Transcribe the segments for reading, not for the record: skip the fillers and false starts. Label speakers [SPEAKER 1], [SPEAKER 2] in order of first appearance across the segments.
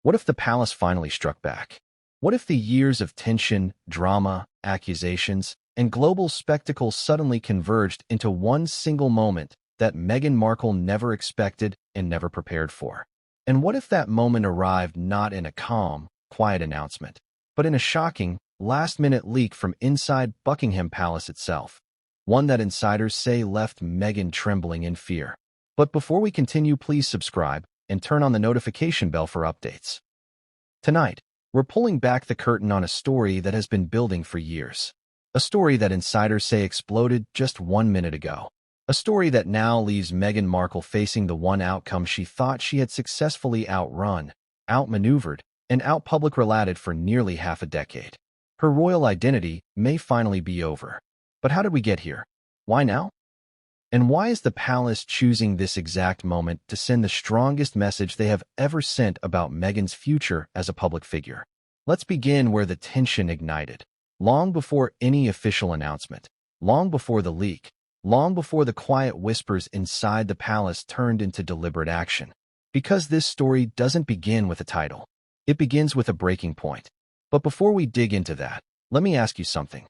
[SPEAKER 1] What if the palace finally struck back? What if the years of tension, drama, accusations, and global spectacle suddenly converged into one single moment that Meghan Markle never expected and never prepared for? And what if that moment arrived not in a calm, quiet announcement, but in a shocking, last-minute leak from inside Buckingham Palace itself? One that insiders say left Meghan trembling in fear. But before we continue, please subscribe and turn on the notification bell for updates. Tonight, we're pulling back the curtain on a story that has been building for years. A story that insiders say exploded just 1 minute ago. A story that now leaves Meghan Markle facing the one outcome she thought she had successfully outrun, outmaneuvered, and outpublic related for nearly half a decade. Her royal identity may finally be over. But how did we get here? Why now? And why is the palace choosing this exact moment to send the strongest message they have ever sent about Meghan's future as a public figure? Let's begin where the tension ignited. Long before any official announcement, long before the leak, long before the quiet whispers inside the palace turned into deliberate action. Because this story doesn't begin with a title. It begins with a breaking point. But before we dig into that, let me ask you something.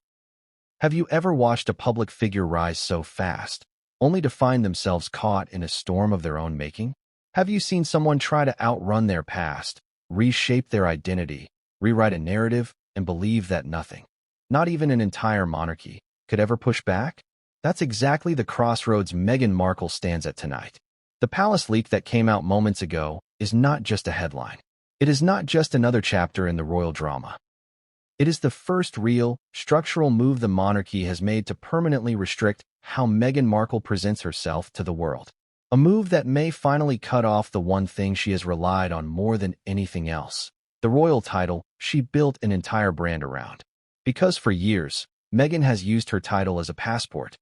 [SPEAKER 1] Have you ever watched a public figure rise so fast, only to find themselves caught in a storm of their own making? Have you seen someone try to outrun their past, reshape their identity, rewrite a narrative, and believe that nothing, not even an entire monarchy, could ever push back? That's exactly the crossroads Meghan Markle stands at tonight. The palace leak that came out moments ago is not just a headline. It is not just another chapter in the royal drama. It is the first real, structural move the monarchy has made to permanently restrict how Meghan Markle presents herself to the world. A move that may finally cut off the one thing she has relied on more than anything else, the royal title she built an entire brand around. Because for years, Meghan has used her title as a passport.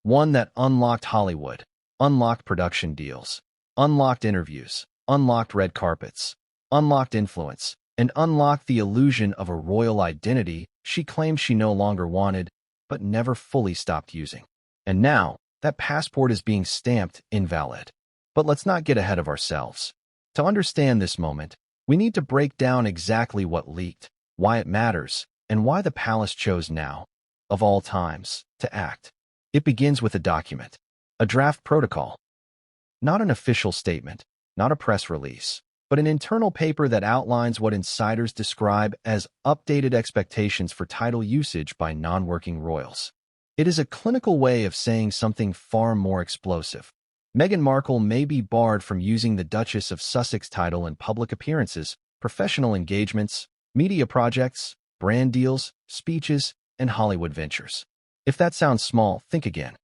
[SPEAKER 1] One that unlocked Hollywood, unlocked production deals, unlocked interviews, unlocked red carpets, unlocked influence, and unlocked the illusion of a royal identity she claimed she no longer wanted, but never fully stopped using. And now, that passport is being stamped invalid. But let's not get ahead of ourselves. To understand this moment, we need to break down exactly what leaked, why it matters, and why the palace chose now, of all times, to act. It begins with a document, a draft protocol. Not an official statement, not a press release, but an internal paper that outlines what insiders describe as updated expectations for title usage by non-working royals. It is a clinical way of saying something far more explosive. Meghan Markle may be barred from using the Duchess of Sussex title in public appearances, professional engagements, media projects, brand deals, speeches, and Hollywood ventures. If that sounds small, think again.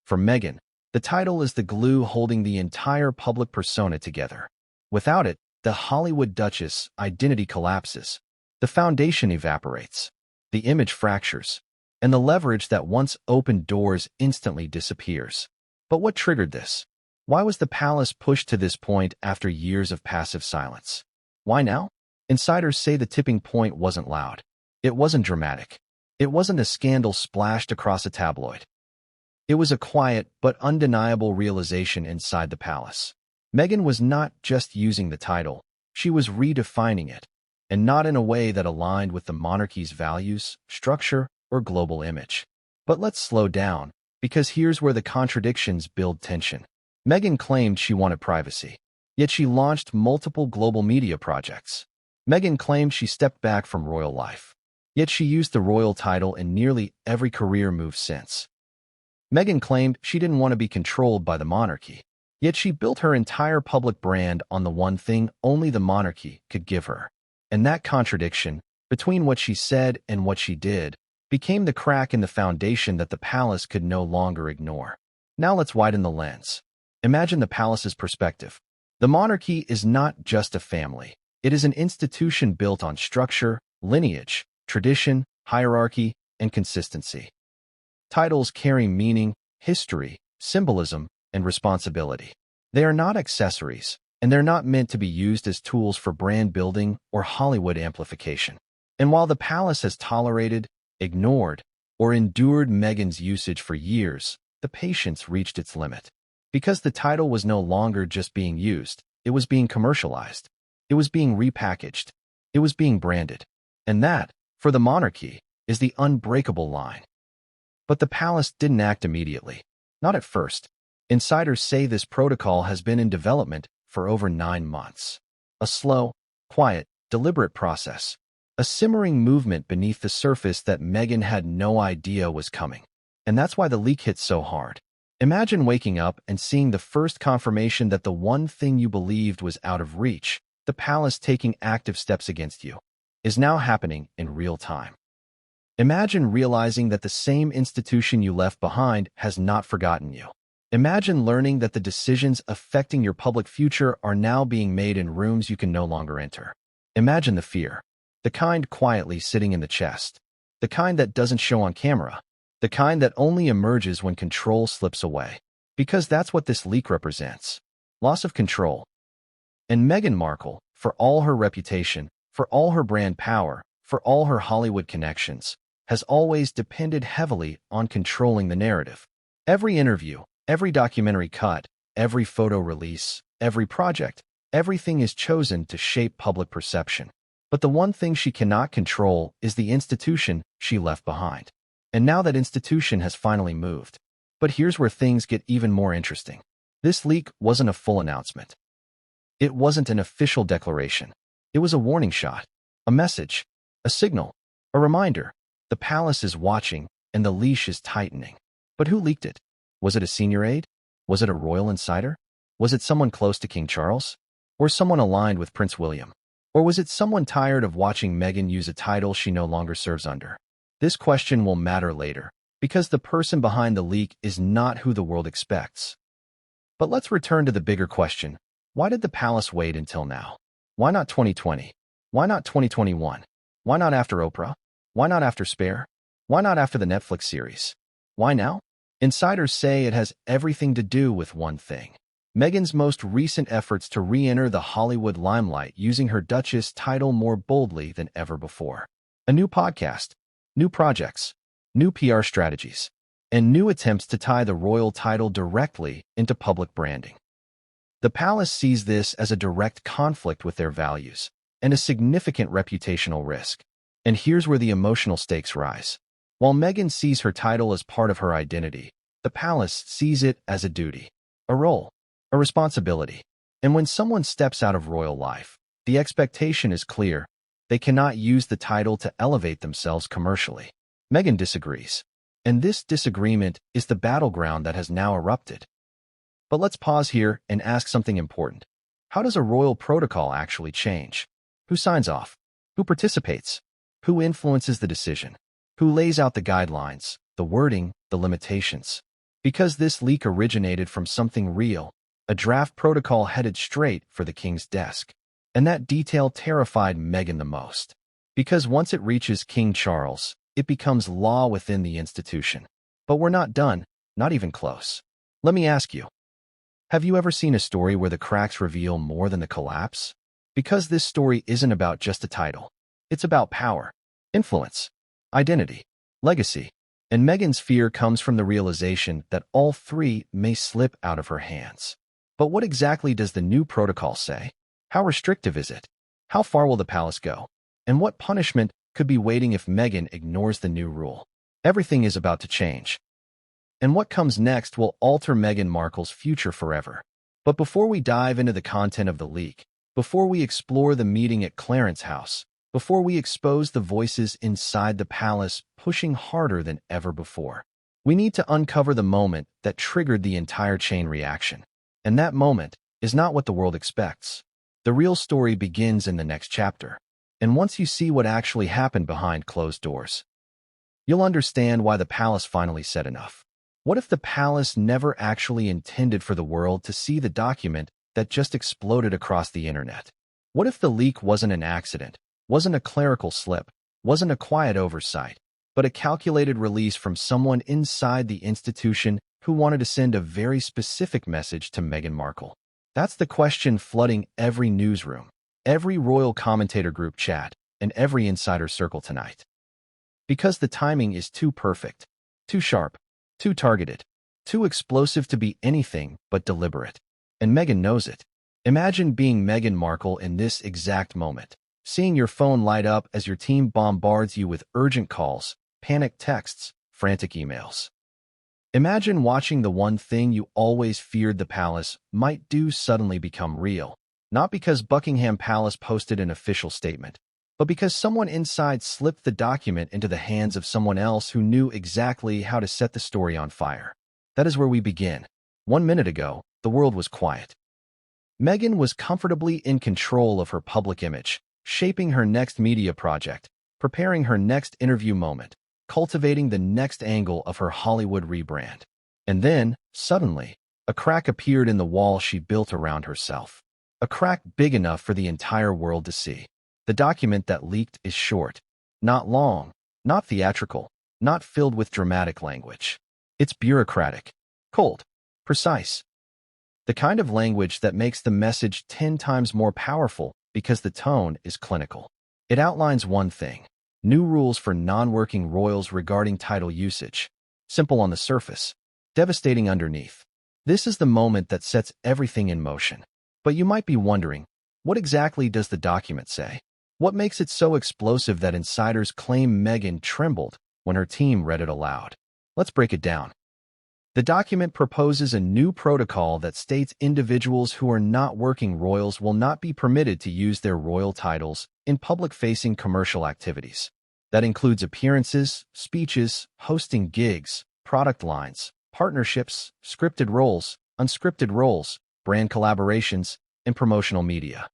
[SPEAKER 1] For Meghan, the title is the glue holding the entire public persona together. Without it, the Hollywood Duchess identity collapses, the foundation evaporates, the image fractures, and the leverage that once opened doors instantly disappears. But what triggered this? Why was the palace pushed to this point after years of passive silence? Why now? Insiders say the tipping point wasn't loud. It wasn't dramatic. It wasn't a scandal splashed across a tabloid. It was a quiet but undeniable realization inside the palace. Meghan was not just using the title, she was redefining it, and not in a way that aligned with the monarchy's values, structure, or global image. But let's slow down, because here's where the contradictions build tension. Meghan claimed she wanted privacy, yet she launched multiple global media projects. Meghan claimed she stepped back from royal life, yet she used the royal title in nearly every career move since. Meghan claimed she didn't want to be controlled by the monarchy, yet she built her entire public brand on the one thing only the monarchy could give her. And that contradiction, between what she said and what she did, became the crack in the foundation that the palace could no longer ignore. Now let's widen the lens. Imagine the palace's perspective. The monarchy is not just a family. It is an institution built on structure, lineage, tradition, hierarchy, and consistency. Titles carry meaning, history, symbolism, and responsibility. They are not accessories, and they're not meant to be used as tools for brand building or Hollywood amplification. And while the palace has tolerated, ignored, or endured Meghan's usage for years, the patience reached its limit. Because the title was no longer just being used, it was being commercialized. It was being repackaged. It was being branded. And that, for the monarchy, is the unbreakable line. But the palace didn't act immediately. Not at first. Insiders say this protocol has been in development for over 9 months. A slow, quiet, deliberate process. A simmering movement beneath the surface that Meghan had no idea was coming. And that's why the leak hit so hard. Imagine waking up and seeing the first confirmation that the one thing you believed was out of reach, the palace taking active steps against you, is now happening in real time. Imagine realizing that the same institution you left behind has not forgotten you. Imagine learning that the decisions affecting your public future are now being made in rooms you can no longer enter. Imagine the fear. The kind quietly sitting in the chest. The kind that doesn't show on camera. The kind that only emerges when control slips away. Because that's what this leak represents. Loss of control. And Meghan Markle, for all her reputation, for all her brand power, for all her Hollywood connections, has always depended heavily on controlling the narrative. Every interview, every documentary cut, every photo release, every project, everything is chosen to shape public perception. But the one thing she cannot control is the institution she left behind. And now that institution has finally moved. But here's where things get even more interesting. This leak wasn't a full announcement. It wasn't an official declaration. It was a warning shot, a message, a signal, a reminder. The palace is watching, and the leash is tightening. But who leaked it? Was it a senior aide? Was it a royal insider? Was it someone close to King Charles? Or someone aligned with Prince William? Or was it someone tired of watching Meghan use a title she no longer serves under? This question will matter later, because the person behind the leak is not who the world expects. But let's return to the bigger question. Why did the palace wait until now? Why not 2020? Why not 2021? Why not after Oprah? Why not after Spare? Why not after the Netflix series? Why now? Insiders say it has everything to do with one thing. Meghan's most recent efforts to re-enter the Hollywood limelight using her Duchess title more boldly than ever before. A new podcast, new projects, new PR strategies, and new attempts to tie the royal title directly into public branding. The palace sees this as a direct conflict with their values and a significant reputational risk. And here's where the emotional stakes rise. While Meghan sees her title as part of her identity, the palace sees it as a duty, a role, a responsibility. And when someone steps out of royal life, the expectation is clear. They cannot use the title to elevate themselves commercially. Meghan disagrees. And this disagreement is the battleground that has now erupted. But let's pause here and ask something important. How does a royal protocol actually change? Who signs off? Who participates? Who influences the decision? Who lays out the guidelines, the wording, the limitations? Because this leak originated from something real, a draft protocol headed straight for the king's desk. And that detail terrified Meghan the most. Because once it reaches King Charles, it becomes law within the institution. But we're not done, not even close. Let me ask you, have you ever seen a story where the cracks reveal more than the collapse? Because this story isn't about just a title. It's about power, influence, identity, legacy. And Meghan's fear comes from the realization that all three may slip out of her hands. But what exactly does the new protocol say? How restrictive is it? How far will the palace go? And what punishment could be waiting if Meghan ignores the new rule? Everything is about to change. And what comes next will alter Meghan Markle's future forever. But before we dive into the content of the leak, before we explore the meeting at Clarence House, before we expose the voices inside the palace pushing harder than ever before, we need to uncover the moment that triggered the entire chain reaction. And that moment is not what the world expects. The real story begins in the next chapter. And once you see what actually happened behind closed doors, you'll understand why the palace finally said enough. What if the palace never actually intended for the world to see the document that just exploded across the internet? What if the leak wasn't an accident, wasn't a clerical slip, wasn't a quiet oversight, but a calculated release from someone inside the institution who wanted to send a very specific message to Meghan Markle? That's the question flooding every newsroom, every royal commentator group chat, and every insider circle tonight. Because the timing is too perfect, too sharp, too targeted, too explosive to be anything but deliberate. And Meghan knows it. Imagine being Meghan Markle in this exact moment, seeing your phone light up as your team bombards you with urgent calls, panicked texts, frantic emails. Imagine watching the one thing you always feared the palace might do suddenly become real, not because Buckingham Palace posted an official statement, but because someone inside slipped the document into the hands of someone else who knew exactly how to set the story on fire. That is where we begin. 1 minute ago, the world was quiet. Meghan was comfortably in control of her public image, shaping her next media project, preparing her next interview moment, cultivating the next angle of her Hollywood rebrand. And then, suddenly, a crack appeared in the wall she built around herself. A crack big enough for the entire world to see. The document that leaked is short, not long, not theatrical, not filled with dramatic language. It's bureaucratic, cold, precise. The kind of language that makes the message 10 times more powerful because the tone is clinical. It outlines one thing: new rules for non-working royals regarding title usage. Simple on the surface, devastating underneath. This is the moment that sets everything in motion. But you might be wondering, what exactly does the document say? What makes it so explosive that insiders claim Meghan trembled when her team read it aloud? Let's break it down. The document proposes a new protocol that states individuals who are not working royals will not be permitted to use their royal titles in public-facing commercial activities. That includes appearances, speeches, hosting gigs, product lines, partnerships, scripted roles, unscripted roles, brand collaborations, and promotional media.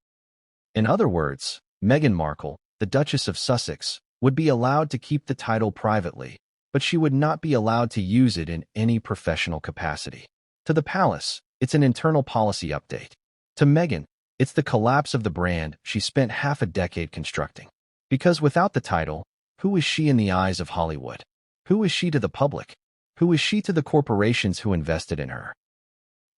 [SPEAKER 1] In other words, Meghan Markle, the Duchess of Sussex, would be allowed to keep the title privately, but she would not be allowed to use it in any professional capacity. To the palace, it's an internal policy update. To Meghan, it's the collapse of the brand she spent half a decade constructing. Because without the title, who is she in the eyes of Hollywood? Who is she to the public? Who is she to the corporations who invested in her?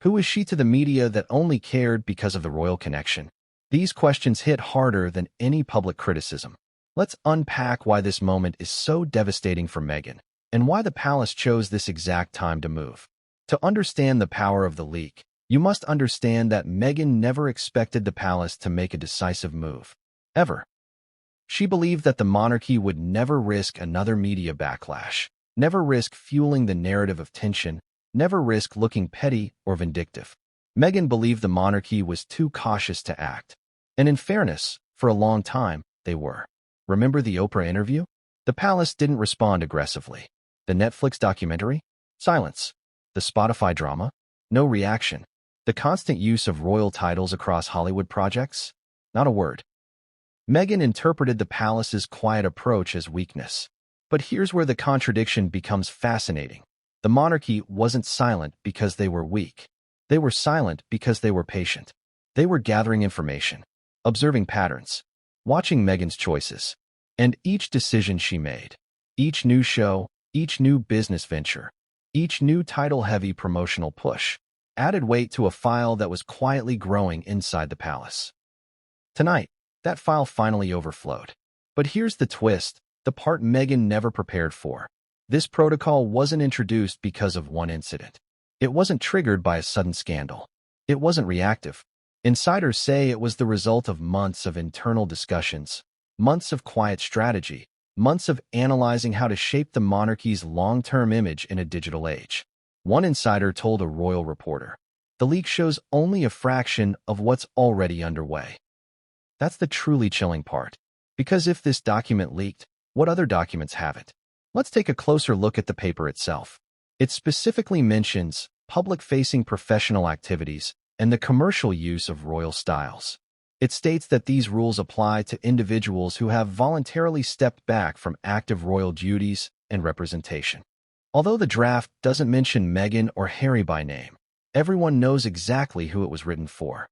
[SPEAKER 1] Who is she to the media that only cared because of the royal connection? These questions hit harder than any public criticism. Let's unpack why this moment is so devastating for Meghan, and why the palace chose this exact time to move. To understand the power of the leak, you must understand that Meghan never expected the palace to make a decisive move. Ever. She believed that the monarchy would never risk another media backlash, never risk fueling the narrative of tension, never risk looking petty or vindictive. Meghan believed the monarchy was too cautious to act. And in fairness, for a long time, they were. Remember the Oprah interview? The palace didn't respond aggressively. The Netflix documentary? Silence. The Spotify drama? No reaction. The constant use of royal titles across Hollywood projects? Not a word. Meghan interpreted the palace's quiet approach as weakness. But here's where the contradiction becomes fascinating. The monarchy wasn't silent because they were weak. They were silent because they were patient. They were gathering information, observing patterns, watching Meghan's choices, and each decision she made, each new show, each new business venture, each new title-heavy promotional push, added weight to a file that was quietly growing inside the palace. Tonight, that file finally overflowed. But here's the twist, the part Meghan never prepared for. This protocol wasn't introduced because of one incident. It wasn't triggered by a sudden scandal. It wasn't reactive. Insiders say it was the result of months of internal discussions, months of quiet strategy, months of analyzing how to shape the monarchy's long-term image in a digital age. One insider told a royal reporter, "The leak shows only a fraction of what's already underway." That's the truly chilling part. Because if this document leaked, what other documents haven't? Let's take a closer look at the paper itself. It specifically mentions public-facing professional activities and the commercial use of royal styles. It states that these rules apply to individuals who have voluntarily stepped back from active royal duties and representation. Although the draft doesn't mention Meghan or Harry by name, everyone knows exactly who it was written for.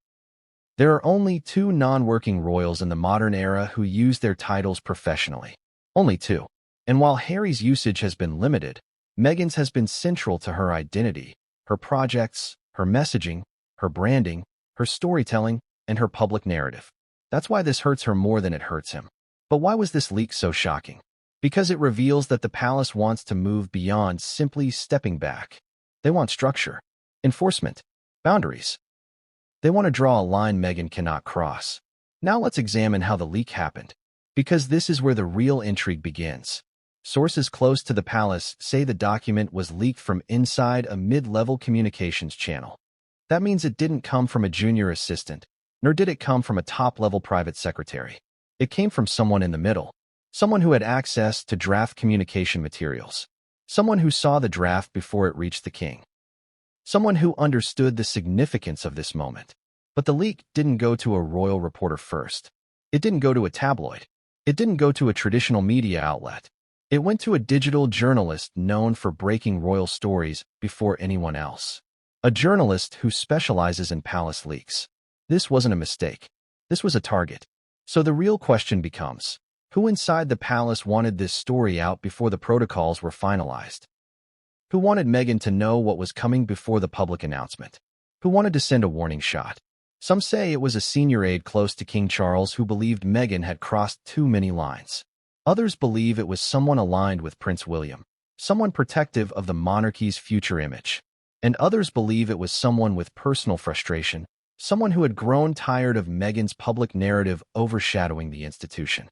[SPEAKER 1] There are only 2 non-working royals in the modern era who use their titles professionally. Only 2. And while Harry's usage has been limited, Meghan's has been central to her identity, her projects, her messaging, her branding, her storytelling, and her public narrative. That's why this hurts her more than it hurts him. But why was this leak so shocking? Because it reveals that the palace wants to move beyond simply stepping back. They want structure, enforcement, boundaries. They want to draw a line Meghan cannot cross. Now let's examine how the leak happened, because this is where the real intrigue begins. Sources close to the palace say the document was leaked from inside a mid-level communications channel. That means it didn't come from a junior assistant, nor did it come from a top-level private secretary. It came from someone in the middle, someone who had access to draft communication materials, someone who saw the draft before it reached the king, someone who understood the significance of this moment. But the leak didn't go to a royal reporter first. It didn't go to a tabloid. It didn't go to a traditional media outlet. It went to a digital journalist known for breaking royal stories before anyone else. A journalist who specializes in palace leaks. This wasn't a mistake. This was a target. So the real question becomes, who inside the palace wanted this story out before the protocols were finalized? Who wanted Meghan to know what was coming before the public announcement? Who wanted to send a warning shot? Some say it was a senior aide close to King Charles who believed Meghan had crossed too many lines. Others believe it was someone aligned with Prince William, someone protective of the monarchy's future image. And others believe it was someone with personal frustration, someone who had grown tired of Meghan's public narrative overshadowing the institution.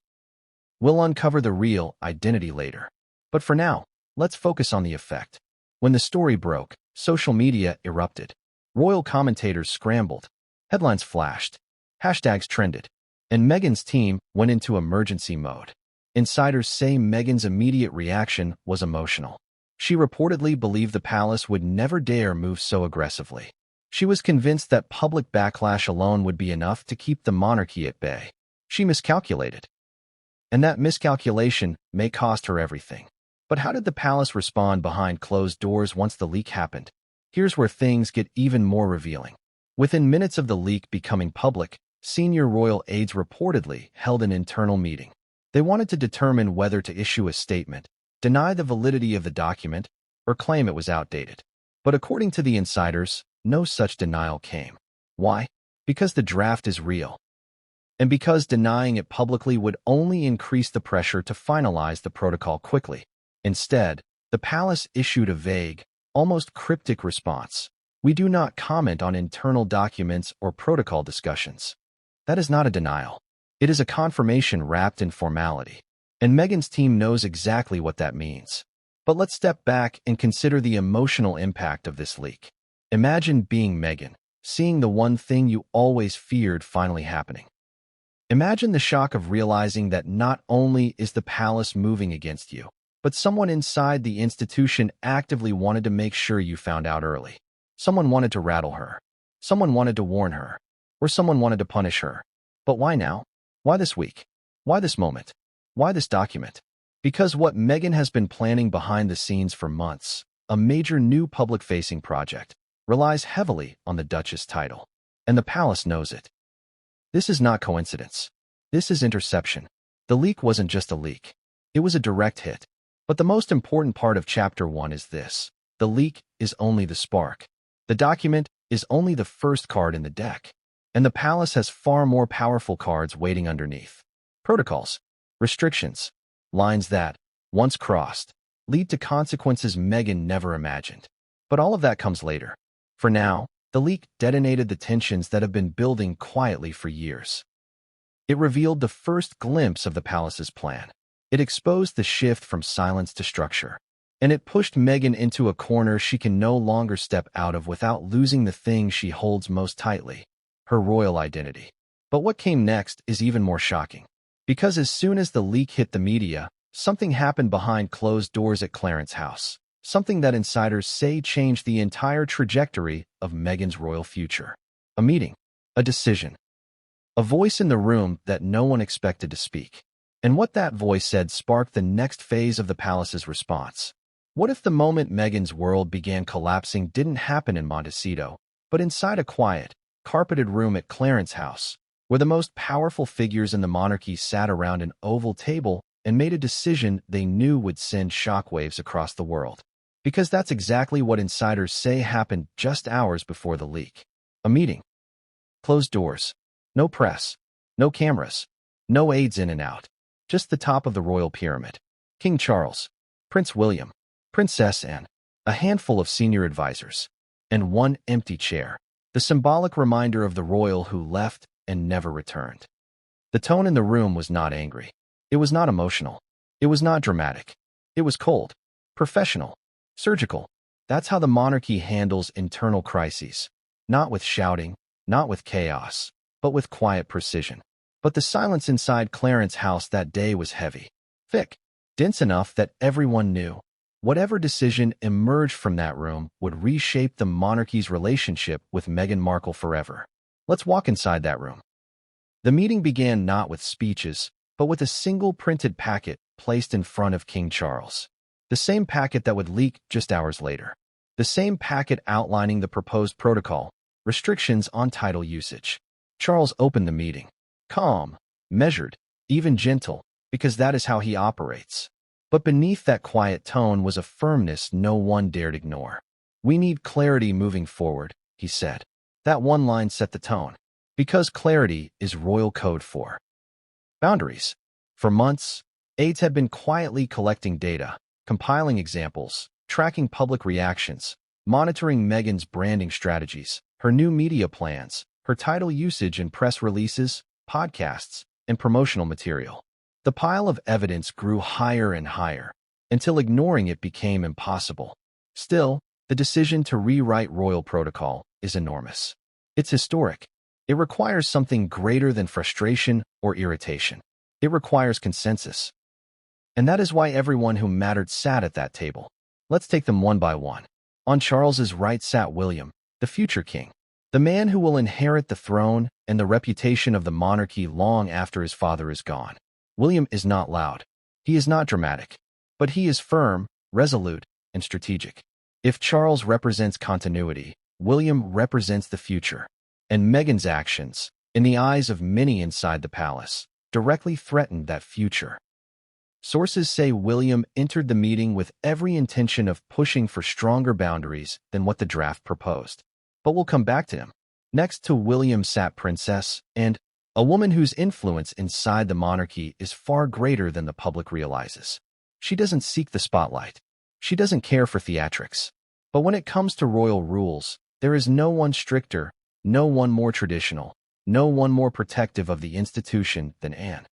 [SPEAKER 1] We'll uncover the real identity later. But for now, let's focus on the effect. When the story broke, social media erupted. Royal commentators scrambled. Headlines flashed. Hashtags trended. And Meghan's team went into emergency mode. Insiders say Meghan's immediate reaction was emotional. She reportedly believed the palace would never dare move so aggressively. She was convinced that public backlash alone would be enough to keep the monarchy at bay. She miscalculated. And that miscalculation may cost her everything. But how did the palace respond behind closed doors once the leak happened? Here's where things get even more revealing. Within minutes of the leak becoming public, senior royal aides reportedly held an internal meeting. They wanted to determine whether to issue a statement, deny the validity of the document, or claim it was outdated. But according to the insiders, no such denial came. Why? Because the draft is real. And because denying it publicly would only increase the pressure to finalize the protocol quickly. Instead, the palace issued a vague, almost cryptic response. We do not comment on internal documents or protocol discussions. That is not a denial. It is a confirmation wrapped in formality. And Meghan's team knows exactly what that means. But let's step back and consider the emotional impact of this leak. Imagine being Meghan, seeing the one thing you always feared finally happening. Imagine the shock of realizing that not only is the palace moving against you, but someone inside the institution actively wanted to make sure you found out early. Someone wanted to rattle her. Someone wanted to warn her. Or someone wanted to punish her. But why now? Why this week? Why this moment? Why this document? Because what Meghan has been planning behind the scenes for months, a major new public-facing project, relies heavily on the Duchess title. And the palace knows it. This is not coincidence. This is interception. The leak wasn't just a leak. It was a direct hit. But the most important part of Chapter 1 is this. The leak is only the spark. The document is only the first card in the deck. And the palace has far more powerful cards waiting underneath. Protocols, restrictions, lines that, once crossed, lead to consequences Meghan never imagined. But all of that comes later. For now, the leak detonated the tensions that have been building quietly for years. It revealed the first glimpse of the palace's plan. It exposed the shift from silence to structure. And it pushed Meghan into a corner she can no longer step out of without losing the thing she holds most tightly, her royal identity. But what came next is even more shocking. Because as soon as the leak hit the media, something happened behind closed doors at Clarence House. Something that insiders say changed the entire trajectory of Meghan's royal future. A meeting, a decision, a voice in the room that no one expected to speak. And what that voice said sparked the next phase of the palace's response. What if the moment Meghan's world began collapsing didn't happen in Montecito, but inside a quiet, carpeted room at Clarence House, where the most powerful figures in the monarchy sat around an oval table and made a decision they knew would send shockwaves across the world? Because that's exactly what insiders say happened just hours before the leak. A meeting. Closed doors. No press. No cameras. No aides in and out. Just the top of the royal pyramid. King Charles, Prince William, Princess Anne, a handful of senior advisors, and one empty chair. the symbolic reminder of the royal who left and never returned. The tone in the room was not angry. It was not emotional. It was not dramatic. It was cold, professional, surgical. That's how the monarchy handles internal crises. Not with shouting, not with chaos, but with quiet precision. But the silence inside Clarence House that day was heavy, thick, dense enough that everyone knew. Whatever decision emerged from that room would reshape the monarchy's relationship with Meghan Markle forever. Let's walk inside that room. The meeting began not with speeches, but with a single printed packet placed in front of King Charles. The same packet that would leak just hours later. The same packet outlining the proposed protocol, restrictions on title usage. Charles opened the meeting. Calm, measured, even gentle, because that is how he operates. But beneath that quiet tone was a firmness no one dared ignore. "We need clarity moving forward," he said. That one line set the tone. Because clarity is royal code for boundaries. For months, aides had been quietly collecting data, compiling examples, tracking public reactions, monitoring Meghan's branding strategies, her new media plans, her title usage in press releases, podcasts, and promotional material. The pile of evidence grew higher and higher, until ignoring it became impossible. Still, the decision to rewrite royal protocol is enormous. It's historic. It requires something greater than frustration or irritation. It requires consensus. And that is why everyone who mattered sat at that table. Let's take them one by one. On Charles's right sat William, the future king, the man who will inherit the throne and the reputation of the monarchy long after his father is gone. William is not loud. He is not dramatic. But he is firm, resolute, and strategic. If Charles represents continuity, William represents the future. And Meghan's actions, in the eyes of many inside the palace, directly threatened that future. Sources say William entered the meeting with every intention of pushing for stronger boundaries than what the draft proposed. But we'll come back to him. Next to William sat Princess, and a woman whose influence inside the monarchy is far greater than the public realizes. She doesn't seek the spotlight. She doesn't care for theatrics. But when it comes to royal rules, there is no one stricter, no one more traditional, no one more protective of the institution than Anne.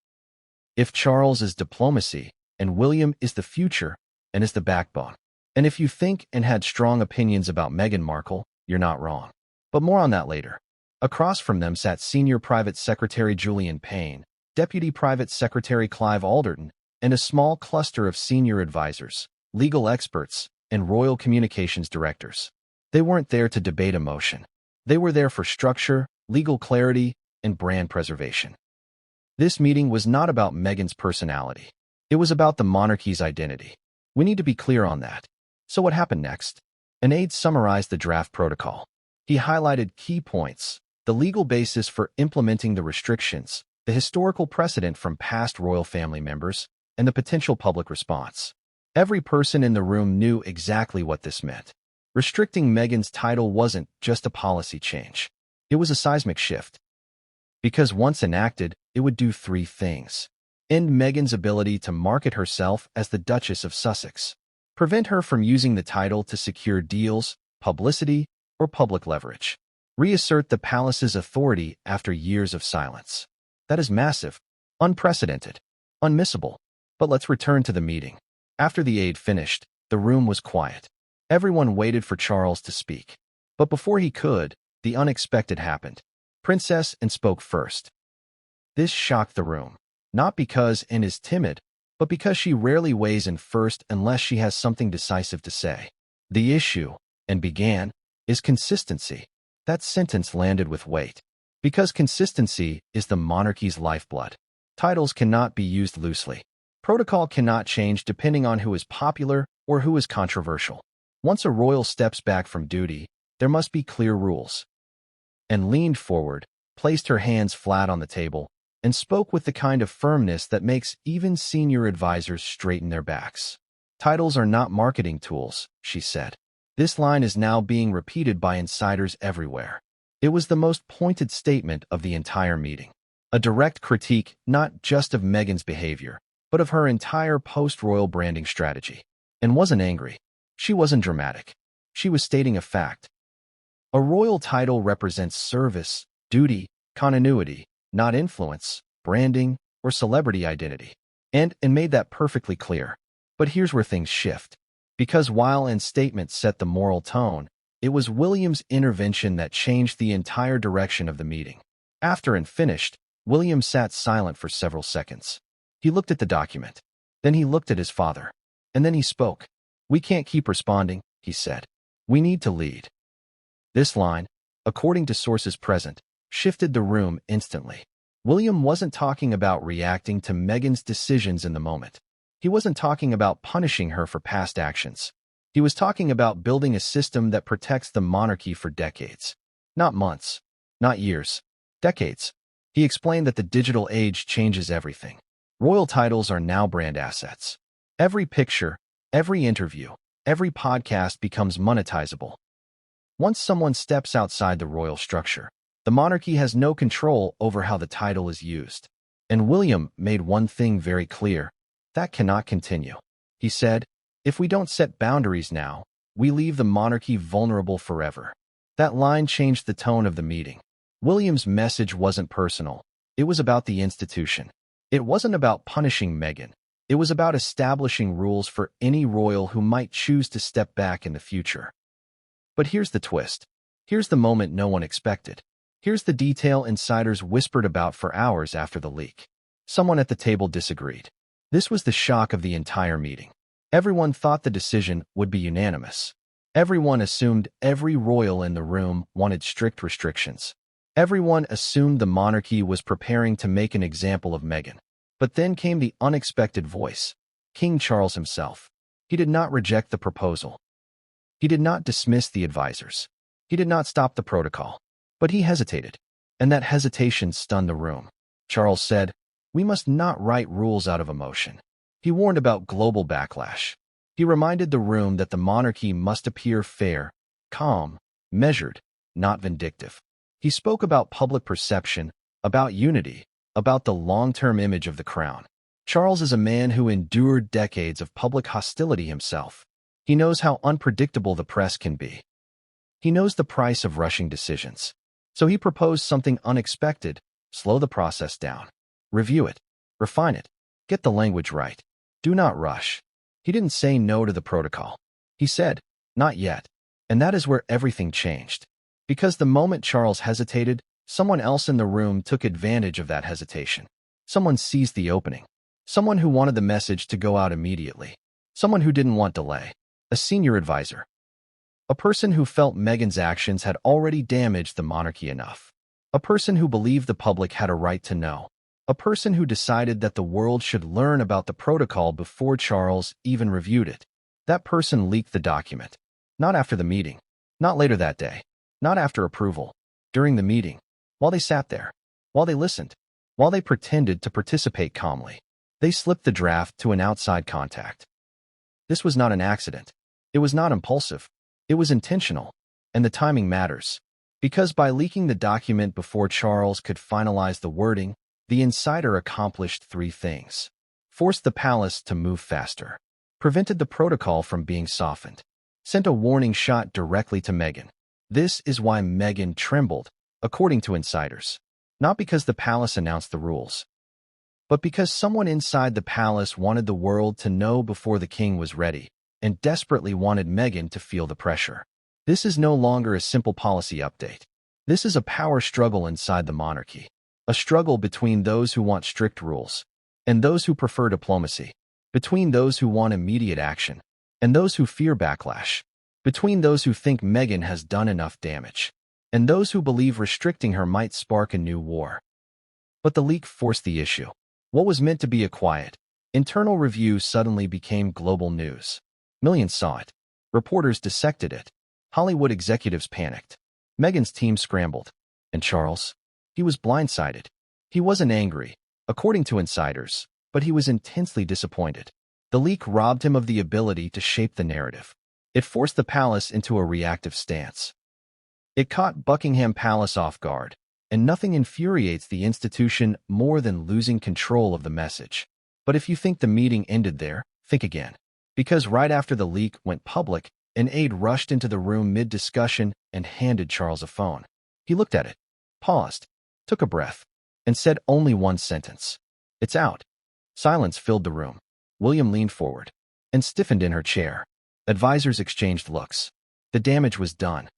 [SPEAKER 1] If Charles is diplomacy, and William is the future, and is the backbone. And if you think and had strong opinions about Meghan Markle, you're not wrong. But more on that later. Across from them sat Senior Private Secretary Julian Payne, Deputy Private Secretary Clive Alderton, and a small cluster of senior advisors, legal experts, and royal communications directors. They weren't there to debate emotion. They were there for structure, legal clarity, and brand preservation. This meeting was not about Meghan's personality. It was about the monarchy's identity. We need to be clear on that. So what happened next? An aide summarized the draft protocol. He highlighted key points, the legal basis for implementing the restrictions, the historical precedent from past royal family members, and the potential public response. Every person in the room knew exactly what this meant. Restricting Meghan's title wasn't just a policy change. It was a seismic shift. Because once enacted, it would do three things. End Meghan's ability to market herself as the Duchess of Sussex. Prevent her from using the title to secure deals, publicity, or public leverage. Reassert the palace's authority after years of silence. That is massive, unprecedented, unmissable. But let's return to the meeting. After the aide finished, the room was quiet. Everyone waited for Charles to speak. But before he could, the unexpected happened. Princess Anne spoke first. This shocked the room, not because Anne is timid, but because she rarely weighs in first unless she has something decisive to say. The issue, Anne began, is consistency. That sentence landed with weight. Because consistency is the monarchy's lifeblood. Titles cannot be used loosely. Protocol cannot change depending on who is popular or who is controversial. Once a royal steps back from duty, there must be clear rules. And leaned forward, placed her hands flat on the table, and spoke with the kind of firmness that makes even senior advisors straighten their backs. Titles are not marketing tools, she said. This line is now being repeated by insiders everywhere. It was the most pointed statement of the entire meeting. A direct critique not just of Meghan's behavior, but of her entire post-royal branding strategy. And wasn't angry. She wasn't dramatic. She was stating a fact. A royal title represents service, duty, continuity, not influence, branding, or celebrity identity. And made that perfectly clear. But here's where things shift. Because while Anne's statement set the moral tone, it was William's intervention that changed the entire direction of the meeting. After Anne finished, William sat silent for several seconds. He looked at the document. Then he looked at his father. And then he spoke. "We can't keep responding," he said. "We need to lead." This line, according to sources present, shifted the room instantly. William wasn't talking about reacting to Meghan's decisions in the moment. He wasn't talking about punishing her for past actions. He was talking about building a system that protects the monarchy for decades. Not months, not years, decades. He explained that the digital age changes everything. Royal titles are now brand assets. Every picture, every interview, every podcast becomes monetizable. Once someone steps outside the royal structure, the monarchy has no control over how the title is used. And William made one thing very clear. That cannot continue. He said, "If we don't set boundaries now, we leave the monarchy vulnerable forever." That line changed the tone of the meeting. William's message wasn't personal. It was about the institution. It wasn't about punishing Meghan. It was about establishing rules for any royal who might choose to step back in the future. But here's the twist. Here's the moment no one expected. Here's the detail insiders whispered about for hours after the leak. Someone at the table disagreed. This was the shock of the entire meeting. Everyone thought the decision would be unanimous. Everyone assumed every royal in the room wanted strict restrictions. Everyone assumed the monarchy was preparing to make an example of Meghan. But then came the unexpected voice. King Charles himself. He did not reject the proposal. He did not dismiss the advisors. He did not stop the protocol. But he hesitated. And that hesitation stunned the room. Charles said, "We must not write rules out of emotion." He warned about global backlash. He reminded the room that the monarchy must appear fair, calm, measured, not vindictive. He spoke about public perception, about unity, about the long-term image of the crown. Charles is a man who endured decades of public hostility himself. He knows how unpredictable the press can be. He knows the price of rushing decisions. So he proposed something unexpected. Slow the process down. Review it. Refine it. Get the language right. Do not rush. He didn't say no to the protocol. He said, "Not yet." And that is where everything changed. Because the moment Charles hesitated, someone else in the room took advantage of that hesitation. Someone seized the opening. Someone who wanted the message to go out immediately. Someone who didn't want delay. A senior advisor. A person who felt Meghan's actions had already damaged the monarchy enough. A person who believed the public had a right to know. A person who decided that the world should learn about the protocol before Charles even reviewed it. That person leaked the document. Not after the meeting. Not later that day. Not after approval. During the meeting. While they sat there. While they listened. While they pretended to participate calmly. They slipped the draft to an outside contact. This was not an accident. It was not impulsive. It was intentional. And the timing matters. Because by leaking the document before Charles could finalize the wording, the insider accomplished three things. Forced the palace to move faster. Prevented the protocol from being softened. Sent a warning shot directly to Meghan. This is why Meghan trembled, according to insiders. Not because the palace announced the rules, but because someone inside the palace wanted the world to know before the king was ready, and desperately wanted Meghan to feel the pressure. This is no longer a simple policy update. This is a power struggle inside the monarchy. A struggle between those who want strict rules and those who prefer diplomacy. Between those who want immediate action and those who fear backlash. Between those who think Meghan has done enough damage and those who believe restricting her might spark a new war. But the leak forced the issue. What was meant to be a quiet, internal review suddenly became global news. Millions saw it. Reporters dissected it. Hollywood executives panicked. Meghan's team scrambled. And Charles? He was blindsided. He wasn't angry, according to insiders, but he was intensely disappointed. The leak robbed him of the ability to shape the narrative. It forced the palace into a reactive stance. It caught Buckingham Palace off guard, and nothing infuriates the institution more than losing control of the message. But if you think the meeting ended there, think again. Because right after the leak went public, An aide rushed into the room mid-discussion and handed Charles a phone. He looked at it, paused, took a breath, and said only one sentence. "It's out." Silence filled the room. William leaned forward and stiffened in her chair. Advisors exchanged looks. The damage was done.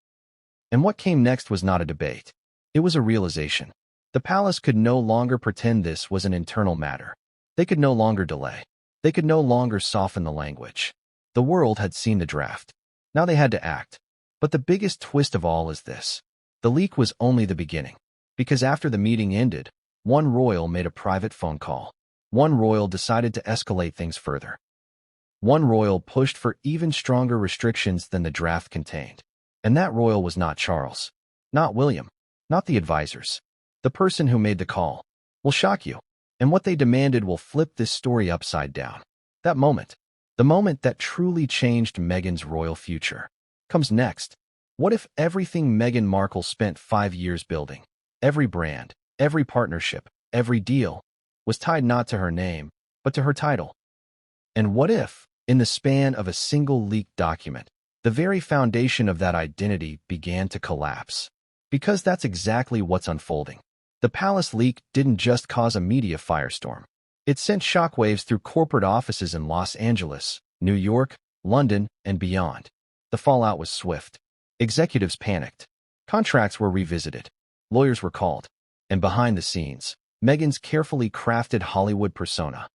[SPEAKER 1] And what came next was not a debate. It was a realization. The palace could no longer pretend this was an internal matter. They could no longer delay. They could no longer soften the language. The world had seen the draft. Now they had to act. But the biggest twist of all is this. The leak was only the beginning. Because after the meeting ended, one royal made a private phone call. One royal decided to escalate things further. One royal pushed for even stronger restrictions than the draft contained. And that royal was not Charles, not William, not the advisors. The person who made the call will shock you, and what they demanded will flip this story upside down. That moment, the moment that truly changed Meghan's royal future, comes next. What if everything Meghan Markle spent 5 years building, every brand, every partnership, every deal, was tied not to her name, but to her title? And what if, in the span of a single leaked document, the very foundation of that identity began to collapse? Because that's exactly what's unfolding. The palace leak didn't just cause a media firestorm. It sent shockwaves through corporate offices in Los Angeles, New York, London, and beyond. The fallout was swift. Executives panicked. Contracts were revisited. Lawyers were called. And behind the scenes, Meghan's carefully crafted Hollywood persona,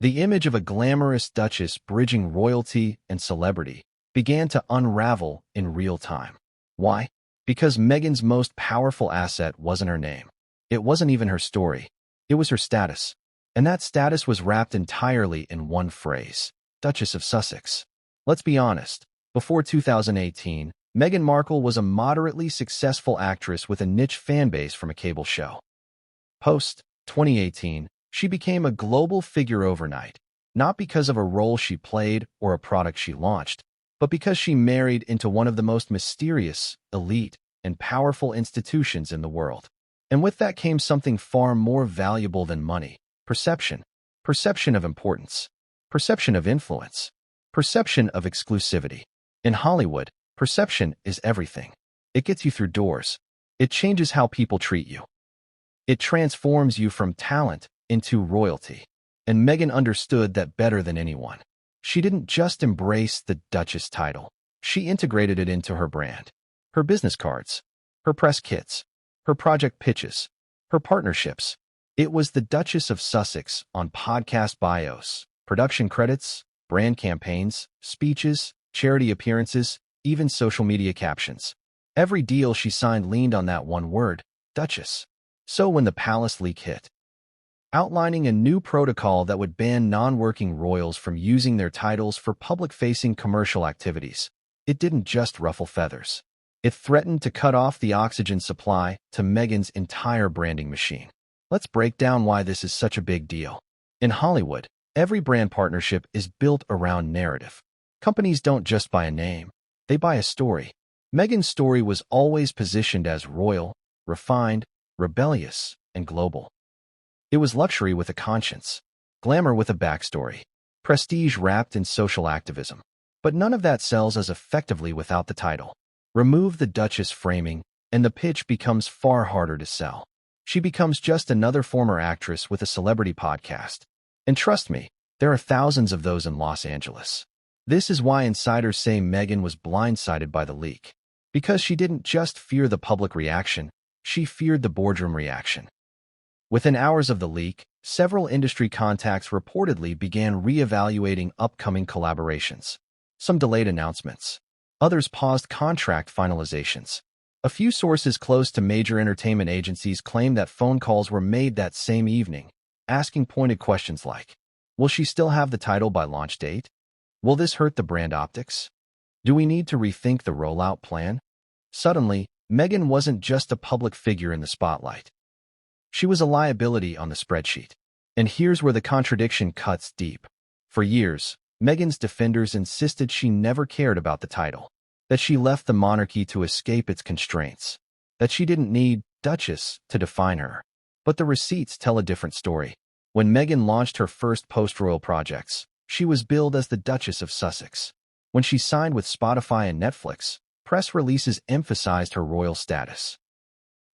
[SPEAKER 1] the image of a glamorous duchess bridging royalty and celebrity, began to unravel in real time. Why? Because Meghan's most powerful asset wasn't her name. It wasn't even her story. It was her status. And that status was wrapped entirely in one phrase: Duchess of Sussex. Let's be honest. Before 2018, Meghan Markle was a moderately successful actress with a niche fanbase from a cable show. Post-2018, she became a global figure overnight, not because of a role she played or a product she launched, but because she married into one of the most mysterious, elite, and powerful institutions in the world. And with that came something far more valuable than money: perception. Perception of importance. Perception of influence. Perception of exclusivity. In Hollywood, perception is everything. It gets you through doors. It changes how people treat you. It transforms you from talent into royalty. And Meghan understood that better than anyone. She didn't just embrace the Duchess title. She integrated it into her brand. Her business cards, her press kits, her project pitches, her partnerships. It was the Duchess of Sussex on podcast bios, production credits, brand campaigns, speeches, charity appearances, even social media captions. Every deal she signed leaned on that one word: Duchess. So when the palace leak hit, outlining a new protocol that would ban non-working royals from using their titles for public-facing commercial activities, it didn't just ruffle feathers. It threatened to cut off the oxygen supply to Meghan's entire branding machine. Let's break down why this is such a big deal. In Hollywood, every brand partnership is built around narrative. Companies don't just buy a name, they buy a story. Meghan's story was always positioned as royal, refined, rebellious, and global. It was luxury with a conscience, glamour with a backstory, prestige wrapped in social activism. But none of that sells as effectively without the title. Remove the Duchess framing, and the pitch becomes far harder to sell. She becomes just another former actress with a celebrity podcast. And trust me, there are thousands of those in Los Angeles. This is why insiders say Meghan was blindsided by the leak. Because she didn't just fear the public reaction, she feared the boardroom reaction. Within hours of the leak, several industry contacts reportedly began re-evaluating upcoming collaborations. Some delayed announcements. Others paused contract finalizations. A few sources close to major entertainment agencies claim that phone calls were made that same evening, asking pointed questions like, will she still have the title by launch date? Will this hurt the brand optics? Do we need to rethink the rollout plan? Suddenly, Meghan wasn't just a public figure in the spotlight. She was a liability on the spreadsheet. And here's where the contradiction cuts deep. For years, Meghan's defenders insisted she never cared about the title, that she left the monarchy to escape its constraints, that she didn't need Duchess to define her. But the receipts tell a different story. When Meghan launched her first post-royal projects, she was billed as the Duchess of Sussex. When she signed with Spotify and Netflix, press releases emphasized her royal status.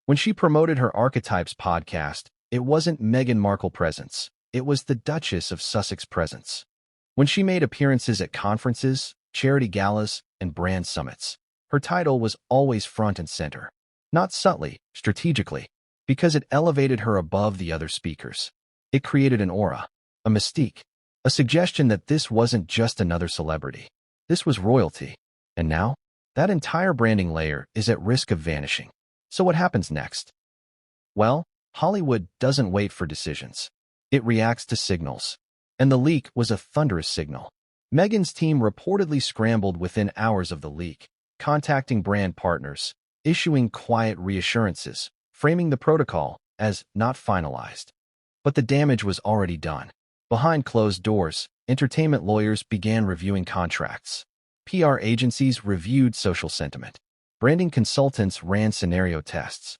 [SPEAKER 1] When she promoted her Archetypes podcast, it wasn't Meghan Markle presence, it was the Duchess of Sussex presence. When she made appearances at conferences, charity galas, and brand summits, her title was always front and center. Not subtly, strategically, because it elevated her above the other speakers. It created an aura, a mystique, a suggestion that this wasn't just another celebrity. This was royalty. And now, that entire branding layer is at risk of vanishing. So what happens next? Well, Hollywood doesn't wait for decisions. It reacts to signals. And the leak was a thunderous signal. Meghan's team reportedly scrambled within hours of the leak, contacting brand partners, issuing quiet reassurances, framing the protocol as not finalized. But the damage was already done. Behind closed doors, entertainment lawyers began reviewing contracts. PR agencies reviewed social sentiment. Branding consultants ran scenario tests.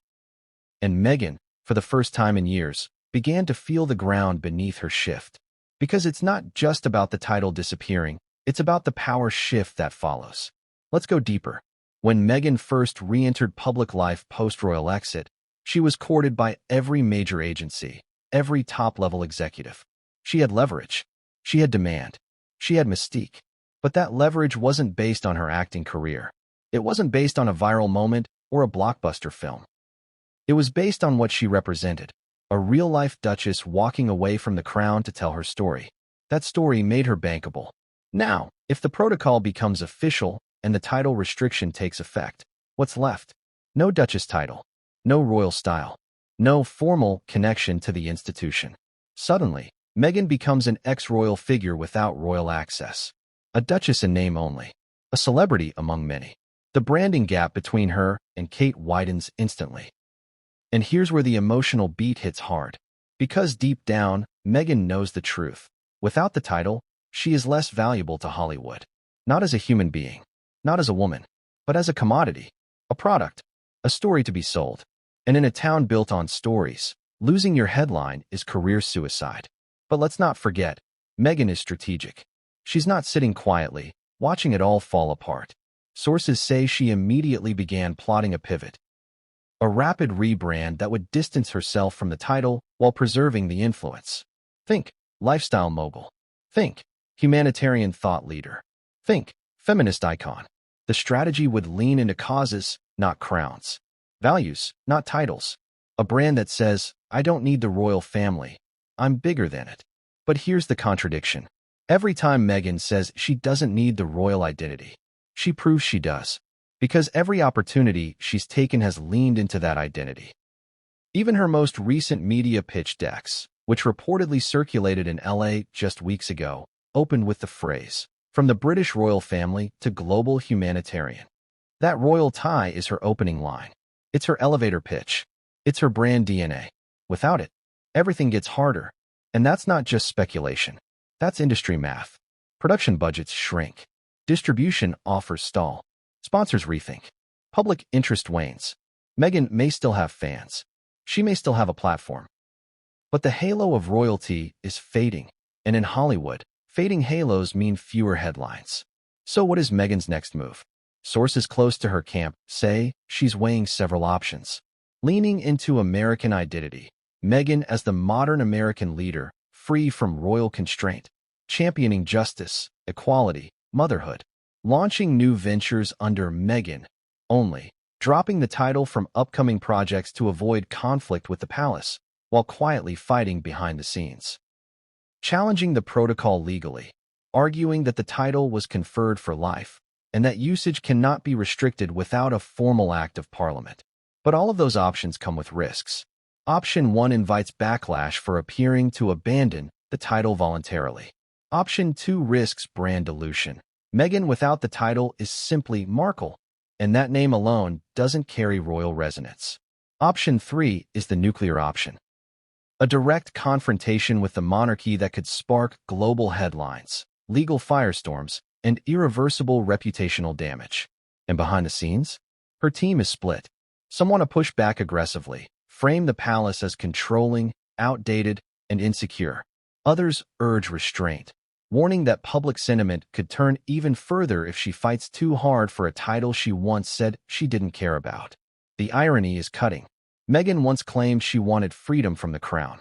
[SPEAKER 1] And Meghan, for the first time in years, began to feel the ground beneath her shift. Because it's not just about the title disappearing, it's about the power shift that follows. Let's go deeper. When Meghan first re-entered public life post-royal exit, she was courted by every major agency, every top-level executive. She had leverage. She had demand. She had mystique. But that leverage wasn't based on her acting career. It wasn't based on a viral moment or a blockbuster film. It was based on what she represented, a real-life duchess walking away from the crown to tell her story. That story made her bankable. Now, if the protocol becomes official and the title restriction takes effect, what's left? No duchess title, no royal style, no formal connection to the institution. Suddenly, Meghan becomes an ex-royal figure without royal access. A duchess in name only. A celebrity among many. The branding gap between her and Kate widens instantly. And here's where the emotional beat hits hard. Because deep down, Meghan knows the truth. Without the title, she is less valuable to Hollywood. Not as a human being, not as a woman, but as a commodity, a product, a story to be sold. And in a town built on stories, losing your headline is career suicide. But let's not forget, Meghan is strategic. She's not sitting quietly, watching it all fall apart. Sources say she immediately began plotting a pivot. A rapid rebrand that would distance herself from the title while preserving the influence. Think lifestyle mogul. Think humanitarian thought leader. Think feminist icon. The strategy would lean into causes, not crowns. Values, not titles. A brand that says, I don't need the royal family. I'm bigger than it. But here's the contradiction. Every time Meghan says she doesn't need the royal identity, she proves she does. Because every opportunity she's taken has leaned into that identity. Even her most recent media pitch decks, which reportedly circulated in LA just weeks ago, opened with the phrase, from the British royal family to global humanitarian. That royal tie is her opening line. It's her elevator pitch. It's her brand DNA. Without it, everything gets harder. And that's not just speculation. That's industry math. Production budgets shrink. Distribution offers stall. Sponsors rethink. Public interest wanes. Meghan may still have fans. She may still have a platform. But the halo of royalty is fading. And in Hollywood, fading halos mean fewer headlines. So what is Meghan's next move? Sources close to her camp say she's weighing several options. Leaning into American identity. Meghan as the modern American leader, free from royal constraint. Championing justice, equality, motherhood. Launching new ventures under Meghan only, dropping the title from upcoming projects to avoid conflict with the palace, while quietly fighting behind the scenes. Challenging the protocol legally, arguing that the title was conferred for life, and that usage cannot be restricted without a formal act of parliament. But all of those options come with risks. Option 1 invites backlash for appearing to abandon the title voluntarily. Option 2 risks brand dilution. Meghan without the title is simply Markle, and that name alone doesn't carry royal resonance. Option 3 is the nuclear option. A direct confrontation with the monarchy that could spark global headlines, legal firestorms, and irreversible reputational damage. And behind the scenes, her team is split. Some want to push back aggressively, frame the palace as controlling, outdated, and insecure. Others urge restraint. warning that public sentiment could turn even further if she fights too hard for a title she once said she didn't care about. The irony is cutting. Meghan once claimed she wanted freedom from the crown.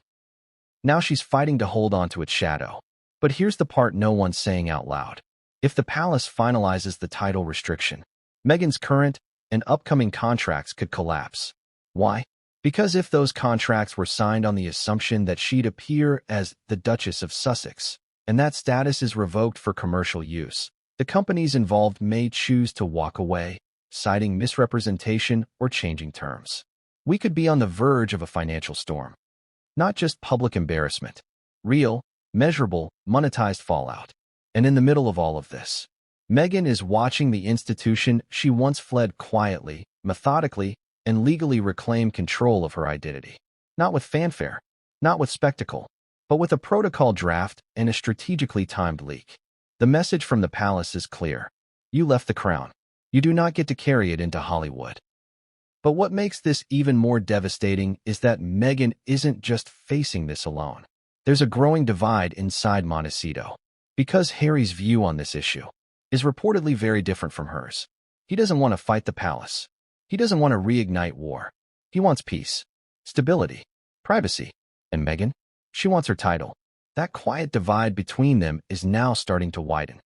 [SPEAKER 1] Now she's fighting to hold on to its shadow. But here's the part no one's saying out loud. If the palace finalizes the title restriction, Meghan's current and upcoming contracts could collapse. Why? Because if those contracts were signed on the assumption that she'd appear as the Duchess of Sussex, and that status is revoked for commercial use, the companies involved may choose to walk away, citing misrepresentation or changing terms. We could be on the verge of a financial storm. Not just public embarrassment, real, measurable, monetized fallout. And in the middle of all of this, Meghan is watching the institution she once fled quietly, methodically, and legally reclaim control of her identity. Not with fanfare, not with spectacle, but with a protocol draft and a strategically timed leak. The message from the palace is clear. You left the crown. You do not get to carry it into Hollywood. But what makes this even more devastating is that Meghan isn't just facing this alone. There's a growing divide inside Montecito, because Harry's view on this issue is reportedly very different from hers. He doesn't want to fight the palace. He doesn't want to reignite war. He wants peace, stability, privacy. And Meghan? She wants her title. That quiet divide between them is now starting to widen.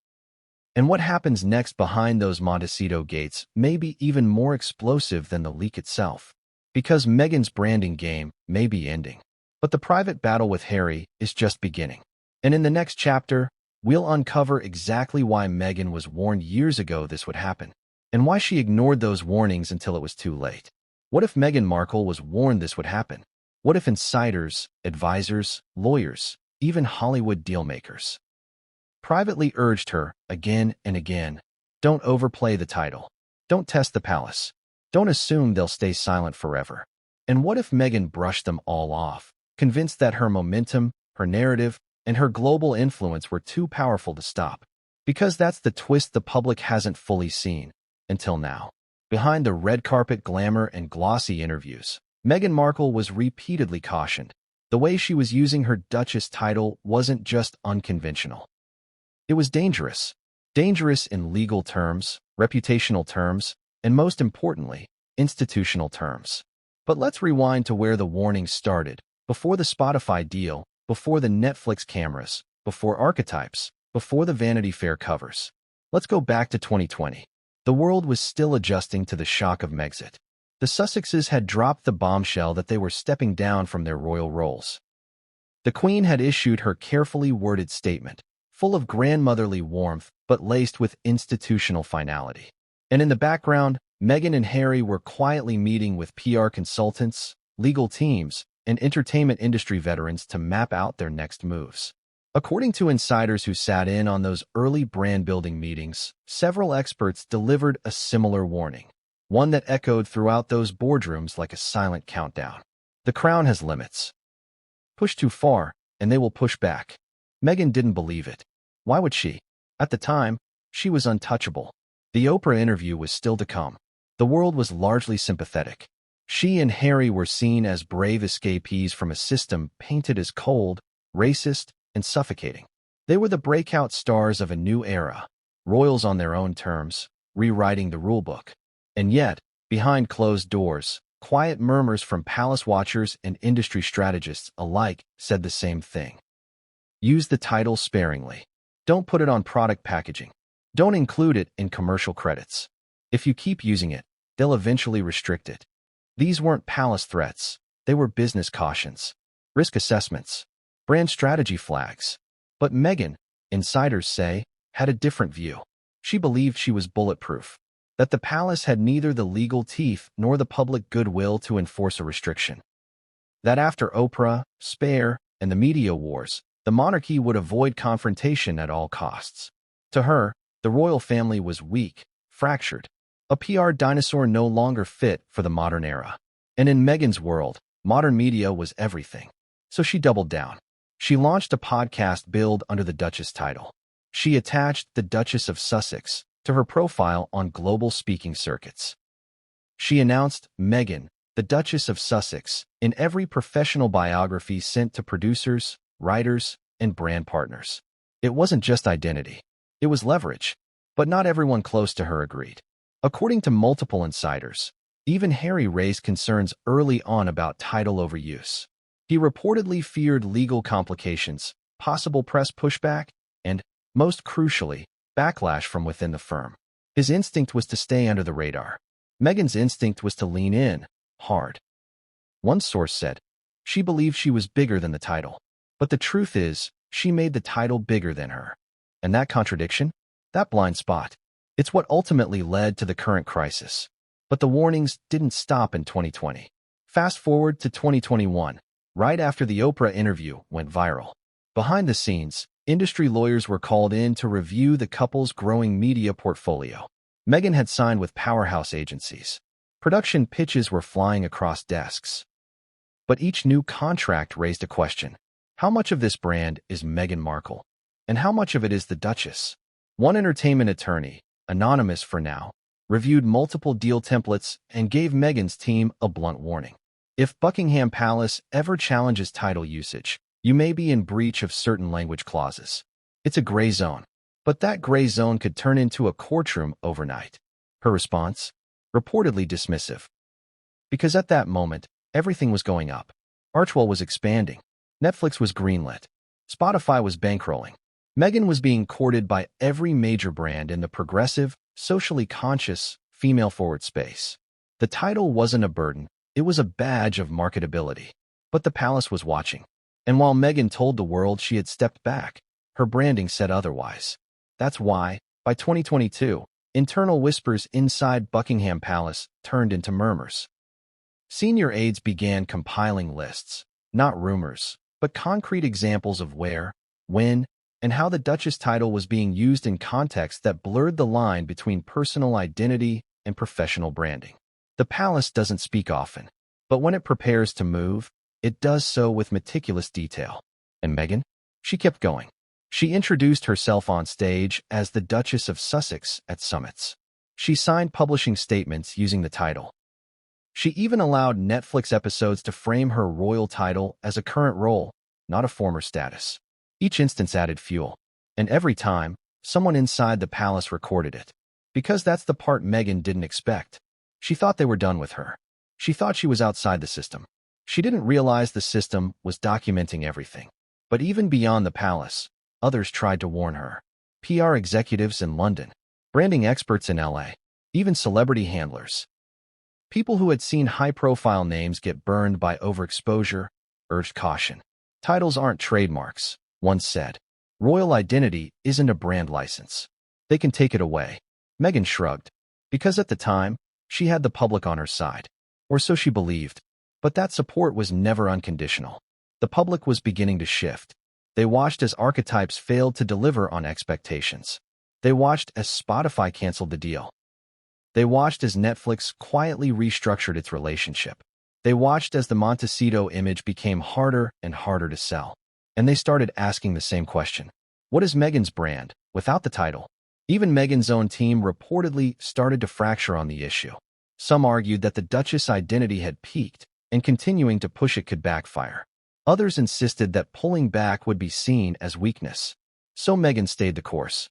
[SPEAKER 1] And what happens next behind those Montecito gates may be even more explosive than the leak itself, because Meghan's branding game may be ending. But the private battle with Harry is just beginning. And in the next chapter, we'll uncover exactly why Meghan was warned years ago this would happen, and why she ignored those warnings until it was too late. What if Meghan Markle was warned this would happen? What if insiders, advisors, lawyers, even Hollywood dealmakers privately urged her, again and again, don't overplay the title. Don't test the palace. Don't assume they'll stay silent forever. And what if Meghan brushed them all off, convinced that her momentum, her narrative, and her global influence were too powerful to stop? Because that's the twist the public hasn't fully seen until now. Behind the red carpet glamour and glossy interviews, Meghan Markle was repeatedly cautioned. The way she was using her Duchess title wasn't just unconventional. It was dangerous. Dangerous in legal terms, reputational terms, and most importantly, institutional terms. But let's rewind to where the warnings started, before the Spotify deal, before the Netflix cameras, before archetypes, before the Vanity Fair covers. Let's go back to 2020. The world was still adjusting to the shock of Megxit. The Sussexes had dropped the bombshell that they were stepping down from their royal roles. The Queen had issued her carefully worded statement, full of grandmotherly warmth but laced with institutional finality. And in the background, Meghan and Harry were quietly meeting with PR consultants, legal teams, and entertainment industry veterans to map out their next moves. According to insiders who sat in on those early brand-building meetings, several experts delivered a similar warning, one that echoed throughout those boardrooms like a silent countdown. The crown has limits. Push too far, and they will push back. Meghan didn't believe it. Why would she? At the time, she was untouchable. The Oprah interview was still to come. The world was largely sympathetic. She and Harry were seen as brave escapees from a system painted as cold, racist, and suffocating. They were the breakout stars of a new era, royals on their own terms, rewriting the rulebook. And yet, behind closed doors, quiet murmurs from palace watchers and industry strategists alike said the same thing. Use the title sparingly. Don't put it on product packaging. Don't include it in commercial credits. If you keep using it, they'll eventually restrict it. These weren't palace threats. They were business cautions, risk assessments, brand strategy flags. But Meghan, insiders say, had a different view. She believed she was bulletproof, that the palace had neither the legal teeth nor the public goodwill to enforce a restriction. That after Oprah, Spare, and the media wars, the monarchy would avoid confrontation at all costs. To her, the royal family was weak, fractured, a PR dinosaur no longer fit for the modern era. And in Meghan's world, modern media was everything. So she doubled down. She launched a podcast billed under the Duchess title. She attached the Duchess of Sussex to her profile on global speaking circuits. She announced Meghan, the Duchess of Sussex, in every professional biography sent to producers, writers, and brand partners. It wasn't just identity. It was leverage. But not everyone close to her agreed. According to multiple insiders, even Harry raised concerns early on about title overuse. He reportedly feared legal complications, possible press pushback, and, most crucially, backlash from within the firm. His instinct was to stay under the radar. Meghan's instinct was to lean in, hard. One source said, she believed she was bigger than the title. But the truth is, she made the title bigger than her. And that contradiction? That blind spot? It's what ultimately led to the current crisis. But the warnings didn't stop in 2020. Fast forward to 2021, right after the Oprah interview went viral. Behind the scenes, industry lawyers were called in to review the couple's growing media portfolio. Meghan had signed with powerhouse agencies. Production pitches were flying across desks. But each new contract raised a question. How much of this brand is Meghan Markle? And how much of it is the Duchess? One entertainment attorney, anonymous for now, reviewed multiple deal templates and gave Meghan's team a blunt warning. If Buckingham Palace ever challenges title usage, you may be in breach of certain language clauses. It's a gray zone, but that gray zone could turn into a courtroom overnight. Her response? Reportedly dismissive. Because at that moment, everything was going up. Archewell was expanding. Netflix was greenlit. Spotify was bankrolling. Meghan was being courted by every major brand in the progressive, socially conscious, female-forward space. The title wasn't a burden, it was a badge of marketability. But the palace was watching. And while Meghan told the world she had stepped back, her branding said otherwise. That's why, by 2022, internal whispers inside Buckingham Palace turned into murmurs. Senior aides began compiling lists, not rumors, but concrete examples of where, when, and how the Duchess title was being used in contexts that blurred the line between personal identity and professional branding. The palace doesn't speak often, but when it prepares to move, it does so with meticulous detail. And Meghan? She kept going. She introduced herself on stage as the Duchess of Sussex at summits. She signed publishing statements using the title. She even allowed Netflix episodes to frame her royal title as a current role, not a former status. Each instance added fuel, and every time, someone inside the palace recorded it. Because that's the part Meghan didn't expect. She thought they were done with her. She thought she was outside the system. She didn't realize the system was documenting everything. But even beyond the palace, others tried to warn her. PR executives in London, branding experts in LA, even celebrity handlers. People who had seen high-profile names get burned by overexposure urged caution. Titles aren't trademarks, one said. Royal identity isn't a brand license. They can take it away. Meghan shrugged. Because at the time, she had the public on her side. Or so she believed. But that support was never unconditional. The public was beginning to shift. They watched as archetypes failed to deliver on expectations. They watched as Spotify canceled the deal. They watched as Netflix quietly restructured its relationship. They watched as the Montecito image became harder and harder to sell. And they started asking the same question. What is Meghan's brand, without the title? Even Meghan's own team reportedly started to fracture on the issue. Some argued that the Duchess identity had peaked, and continuing to push it could backfire. Others insisted that pulling back would be seen as weakness. So Meghan stayed the course.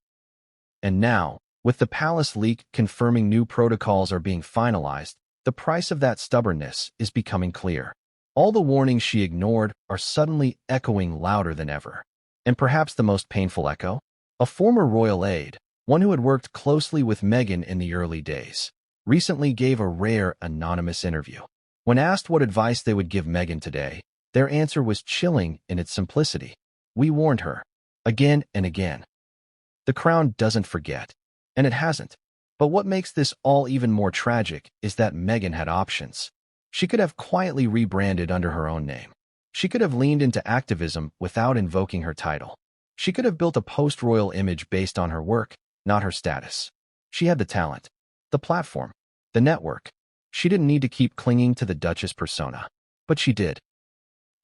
[SPEAKER 1] And now, with the palace leak confirming new protocols are being finalized, the price of that stubbornness is becoming clear. All the warnings she ignored are suddenly echoing louder than ever. And perhaps the most painful echo? A former royal aide, one who had worked closely with Meghan in the early days, recently gave a rare anonymous interview. When asked what advice they would give Meghan today, their answer was chilling in its simplicity. We warned her. Again and again. The Crown doesn't forget. And it hasn't. But what makes this all even more tragic is that Meghan had options. She could have quietly rebranded under her own name. She could have leaned into activism without invoking her title. She could have built a post-royal image based on her work, not her status. She had the talent, the platform, the network. She didn't need to keep clinging to the Duchess persona. But she did.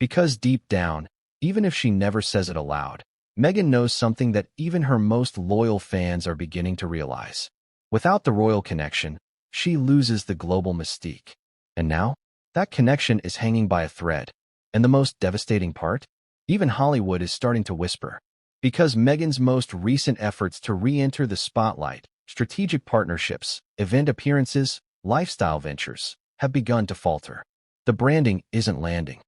[SPEAKER 1] Because deep down, even if she never says it aloud, Meghan knows something that even her most loyal fans are beginning to realize. Without the royal connection, she loses the global mystique. And now, that connection is hanging by a thread. And the most devastating part? Even Hollywood is starting to whisper. Because Meghan's most recent efforts to re-enter the spotlight, strategic partnerships, event appearances, lifestyle ventures, have begun to falter. The branding isn't landing.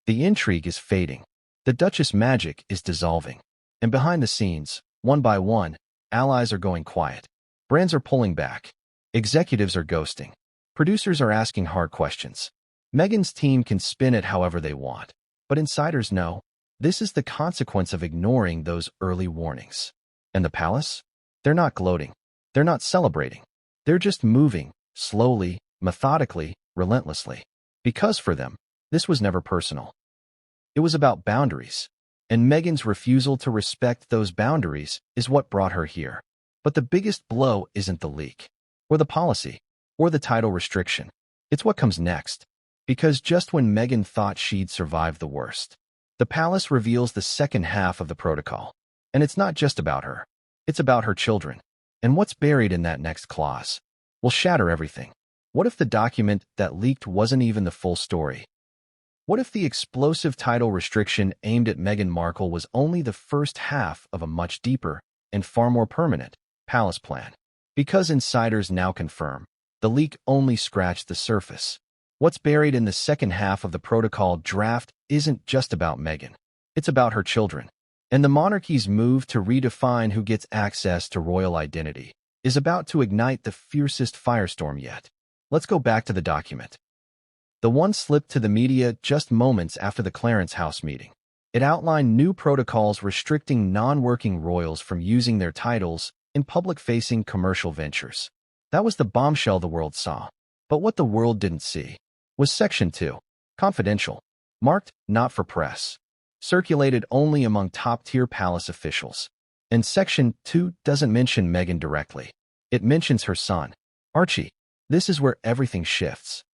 [SPEAKER 1] The intrigue is fading. The Duchess magic is dissolving. And behind the scenes, one by one, allies are going quiet. Brands are pulling back. Executives are ghosting. Producers are asking hard questions. Meghan's team can spin it however they want. But insiders know this is the consequence of ignoring those early warnings. And the palace? They're not gloating. They're not celebrating. They're just moving, slowly, methodically, relentlessly. Because for them, this was never personal. It was about boundaries. And Meghan's refusal to respect those boundaries is what brought her here. But the biggest blow isn't the leak, or the policy, or the title restriction. It's what comes next. Because just when Meghan thought she'd survived the worst, the palace reveals the second half of the protocol. And it's not just about her. It's about her children. And what's buried in that next clause will shatter everything. What if the document that leaked wasn't even the full story? What if the explosive title restriction aimed at Meghan Markle was only the first half of a much deeper and far more permanent palace plan? Because insiders now confirm, the leak only scratched the surface. What's buried in the second half of the protocol draft isn't just about Meghan. It's about her children. And the monarchy's move to redefine who gets access to royal identity is about to ignite the fiercest firestorm yet. Let's go back to the document. The one slipped to the media just moments after the Clarence House meeting. It outlined new protocols restricting non-working royals from using their titles in public-facing commercial ventures. That was the bombshell the world saw. But what the world didn't see was Section 2, confidential, marked not for press, circulated only among top-tier palace officials. And Section 2 doesn't mention Meghan directly. It mentions her son, Archie. This is where everything shifts.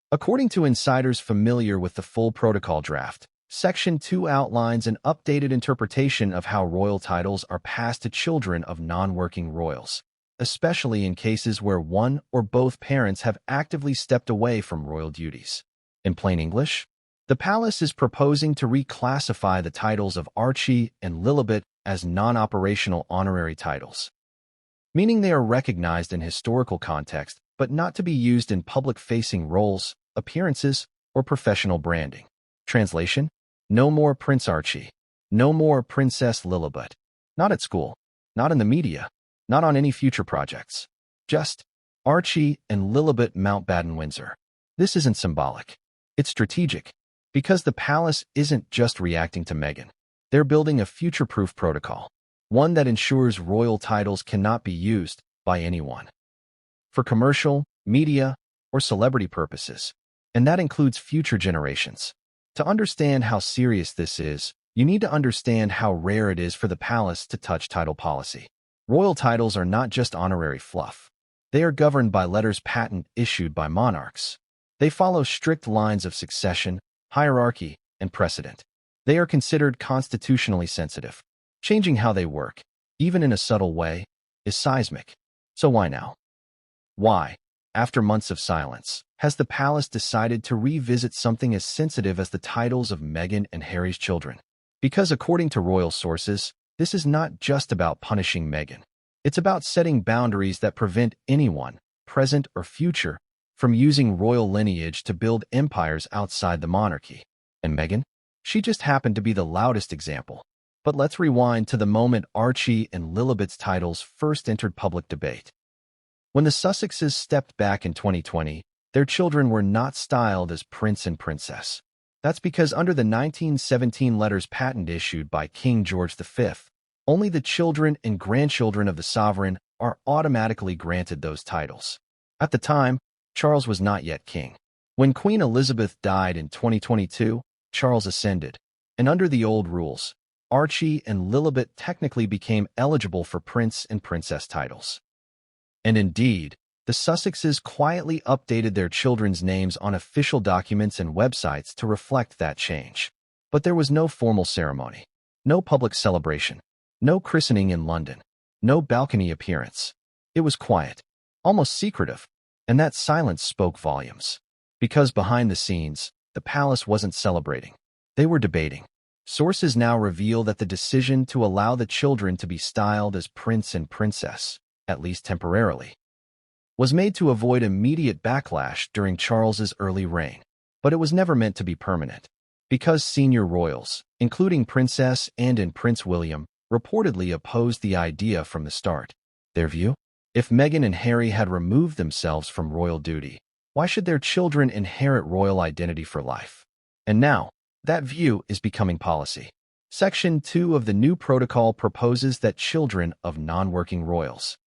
[SPEAKER 1] According to insiders familiar with the full protocol draft, Section 2 outlines an updated interpretation of how royal titles are passed to children of non-working royals, especially in cases where one or both parents have actively stepped away from royal duties. In plain English, the palace is proposing to reclassify the titles of Archie and Lilibet as non-operational honorary titles, meaning they are recognized in historical context but not to be used in public-facing roles, appearances, or professional branding. Translation: no more Prince Archie. No more Princess Lilibet. Not at school. Not in the media. Not on any future projects. Just Archie and Lilibet Mountbatten-Windsor. This isn't symbolic. It's strategic. Because the palace isn't just reacting to Meghan. They're building a future-proof protocol. One that ensures royal titles cannot be used by anyone for commercial, media, or celebrity purposes. And that includes future generations. To understand how serious this is, you need to understand how rare it is for the palace to touch title policy. Royal titles are not just honorary fluff. They are governed by letters patent issued by monarchs. They follow strict lines of succession, hierarchy, and precedent. They are considered constitutionally sensitive. Changing how they work, even in a subtle way, is seismic. So why now? Why, after months of silence, has the palace decided to revisit something as sensitive as the titles of Meghan and Harry's children? Because according to royal sources, this is not just about punishing Meghan. It's about setting boundaries that prevent anyone, present or future, from using royal lineage to build empires outside the monarchy. And Meghan? She just happened to be the loudest example. But let's rewind to the moment Archie and Lilibet's titles first entered public debate. When the Sussexes stepped back in 2020, their children were not styled as prince and princess. That's because under the 1917 letters patent issued by King George V, only the children and grandchildren of the sovereign are automatically granted those titles. At the time, Charles was not yet king. When Queen Elizabeth died in 2022, Charles ascended, and under the old rules, Archie and Lilibet technically became eligible for prince and princess titles. And indeed, the Sussexes quietly updated their children's names on official documents and websites to reflect that change. But there was no formal ceremony, no public celebration, no christening in London, no balcony appearance. It was quiet, almost secretive, and that silence spoke volumes. Because behind the scenes, the palace wasn't celebrating. They were debating. Sources now reveal that the decision to allow the children to be styled as prince and princess, at least temporarily, was made to avoid immediate backlash during Charles's early reign. But it was never meant to be permanent, because senior royals, including Princess Anne and Prince William, reportedly opposed the idea from the start. Their view? If Meghan and Harry had removed themselves from royal duty, why should their children inherit royal identity for life? And now, that view is becoming policy. Section 2 of the new protocol proposes that children of non-working royals,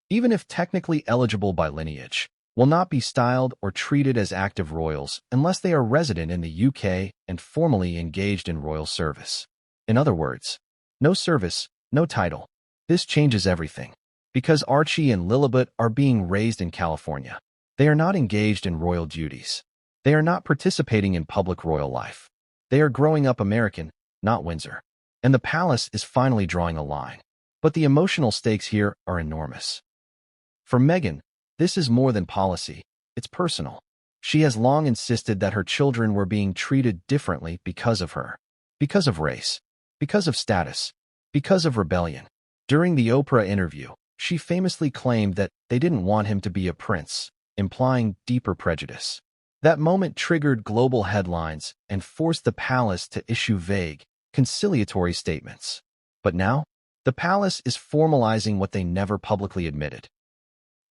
[SPEAKER 1] even if technically eligible by lineage, will not be styled or treated as active royals unless they are resident in the UK and formally engaged in royal service. In other words, no service, no title. This changes everything. Because Archie and Lilibet are being raised in California, they are not engaged in royal duties. They are not participating in public royal life. They are growing up American, not Windsor. And the palace is finally drawing a line. But the emotional stakes here are enormous. For Meghan, this is more than policy, it's personal. She has long insisted that her children were being treated differently because of her, because of race, because of status, because of rebellion. During the Oprah interview, she famously claimed that they didn't want him to be a prince, implying deeper prejudice. That moment triggered global headlines and forced the palace to issue vague, conciliatory statements. But now, the palace is formalizing what they never publicly admitted: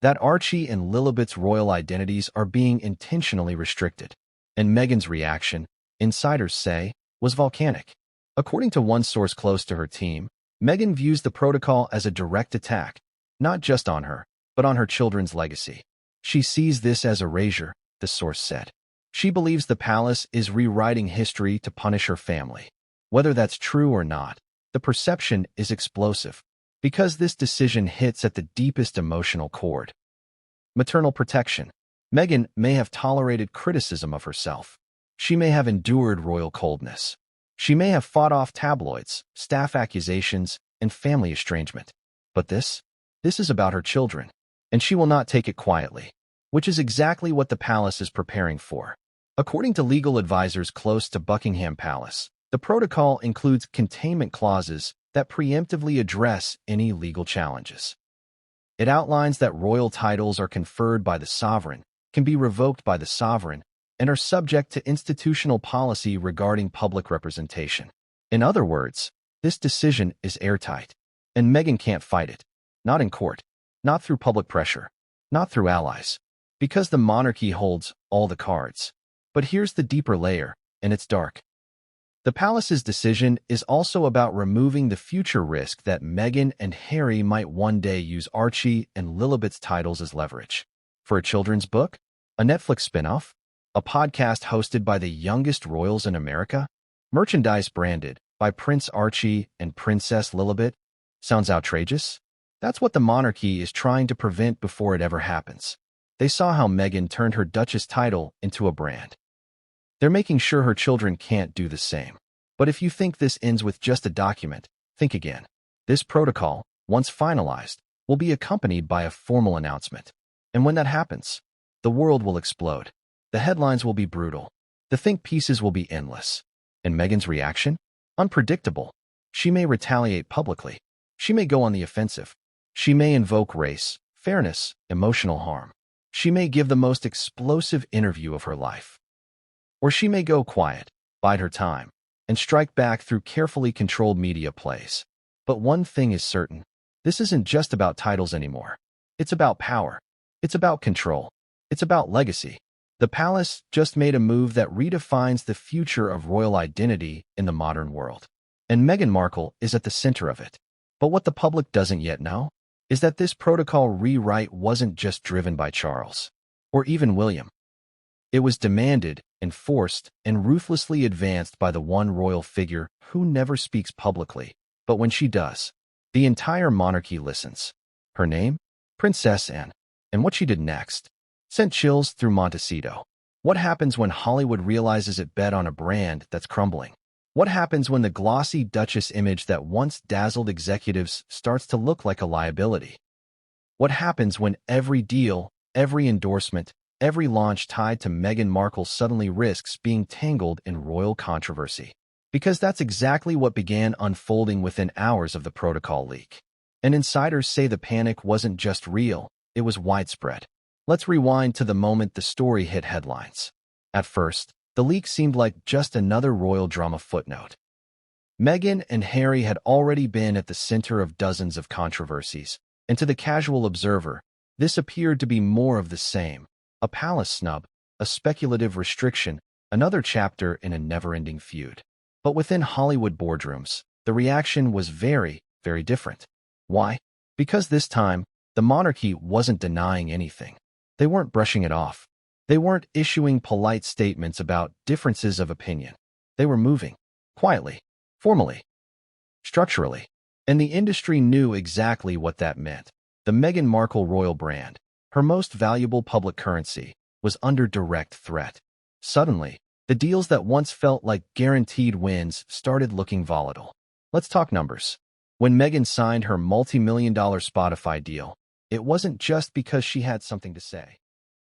[SPEAKER 1] that Archie and Lilibet's royal identities are being intentionally restricted. And Meghan's reaction, insiders say, was volcanic. According to one source close to her team, Meghan views the protocol as a direct attack, not just on her, but on her children's legacy. She sees this as erasure, the source said. She believes the palace is rewriting history to punish her family. Whether that's true or not, the perception is explosive, because this decision hits at the deepest emotional chord. Maternal protection. Meghan may have tolerated criticism of herself. She may have endured royal coldness. She may have fought off tabloids, staff accusations, and family estrangement. But this is about her children, and she will not take it quietly, which is exactly what the palace is preparing for. According to legal advisors close to Buckingham Palace, the protocol includes containment clauses that preemptively address any legal challenges. It outlines that royal titles are conferred by the sovereign, can be revoked by the sovereign, and are subject to institutional policy regarding public representation. In other words, this decision is airtight, and Meghan can't fight it. Not in court, not through public pressure, not through allies, because the monarchy holds all the cards. But here's the deeper layer, and it's dark. The palace's decision is also about removing the future risk that Meghan and Harry might one day use Archie and Lilibet's titles as leverage. For a children's book, a Netflix spin-off, a podcast hosted by the youngest royals in America, merchandise branded by Prince Archie and Princess Lilibet. Sounds outrageous? That's what the monarchy is trying to prevent before it ever happens. They saw how Meghan turned her Duchess title into a brand. They're making sure her children can't do the same. But if you think this ends with just a document, think again. This protocol, once finalized, will be accompanied by a formal announcement. And when that happens, the world will explode. The headlines will be brutal. The think pieces will be endless. And Meghan's reaction? Unpredictable. She may retaliate publicly. She may go on the offensive. She may invoke race, fairness, emotional harm. She may give the most explosive interview of her life. Or she may go quiet, bide her time, and strike back through carefully controlled media plays. But one thing is certain. This isn't just about titles anymore. It's about power. It's about control. It's about legacy. The palace just made a move that redefines the future of royal identity in the modern world. And Meghan Markle is at the center of it. But what the public doesn't yet know is that this protocol rewrite wasn't just driven by Charles or even William. It was demanded, enforced, and ruthlessly advanced by the one royal figure who never speaks publicly. But when she does, the entire monarchy listens. Her name? Princess Anne. And what she did next sent chills through Montecito. What happens when Hollywood realizes it bet on a brand that's crumbling? What happens when the glossy Duchess image that once dazzled executives starts to look like a liability? What happens when every deal, every endorsement, every launch tied to Meghan Markle suddenly risks being tangled in royal controversy? Because that's exactly what began unfolding within hours of the protocol leak. And insiders say the panic wasn't just real, it was widespread. Let's rewind to the moment the story hit headlines. At first, the leak seemed like just another royal drama footnote. Meghan and Harry had already been at the center of dozens of controversies, and to the casual observer, this appeared to be more of the same: a palace snub, a speculative restriction, another chapter in a never-ending feud. But within Hollywood boardrooms, the reaction was very, very different. Why? Because this time, the monarchy wasn't denying anything. They weren't brushing it off. They weren't issuing polite statements about differences of opinion. They were moving, quietly, formally, structurally. And the industry knew exactly what that meant. The Meghan Markle royal brand, her most valuable public currency, was under direct threat. Suddenly, the deals that once felt like guaranteed wins started looking volatile. Let's talk numbers. When Meghan signed her multi-million-dollar Spotify deal, it wasn't just because she had something to say.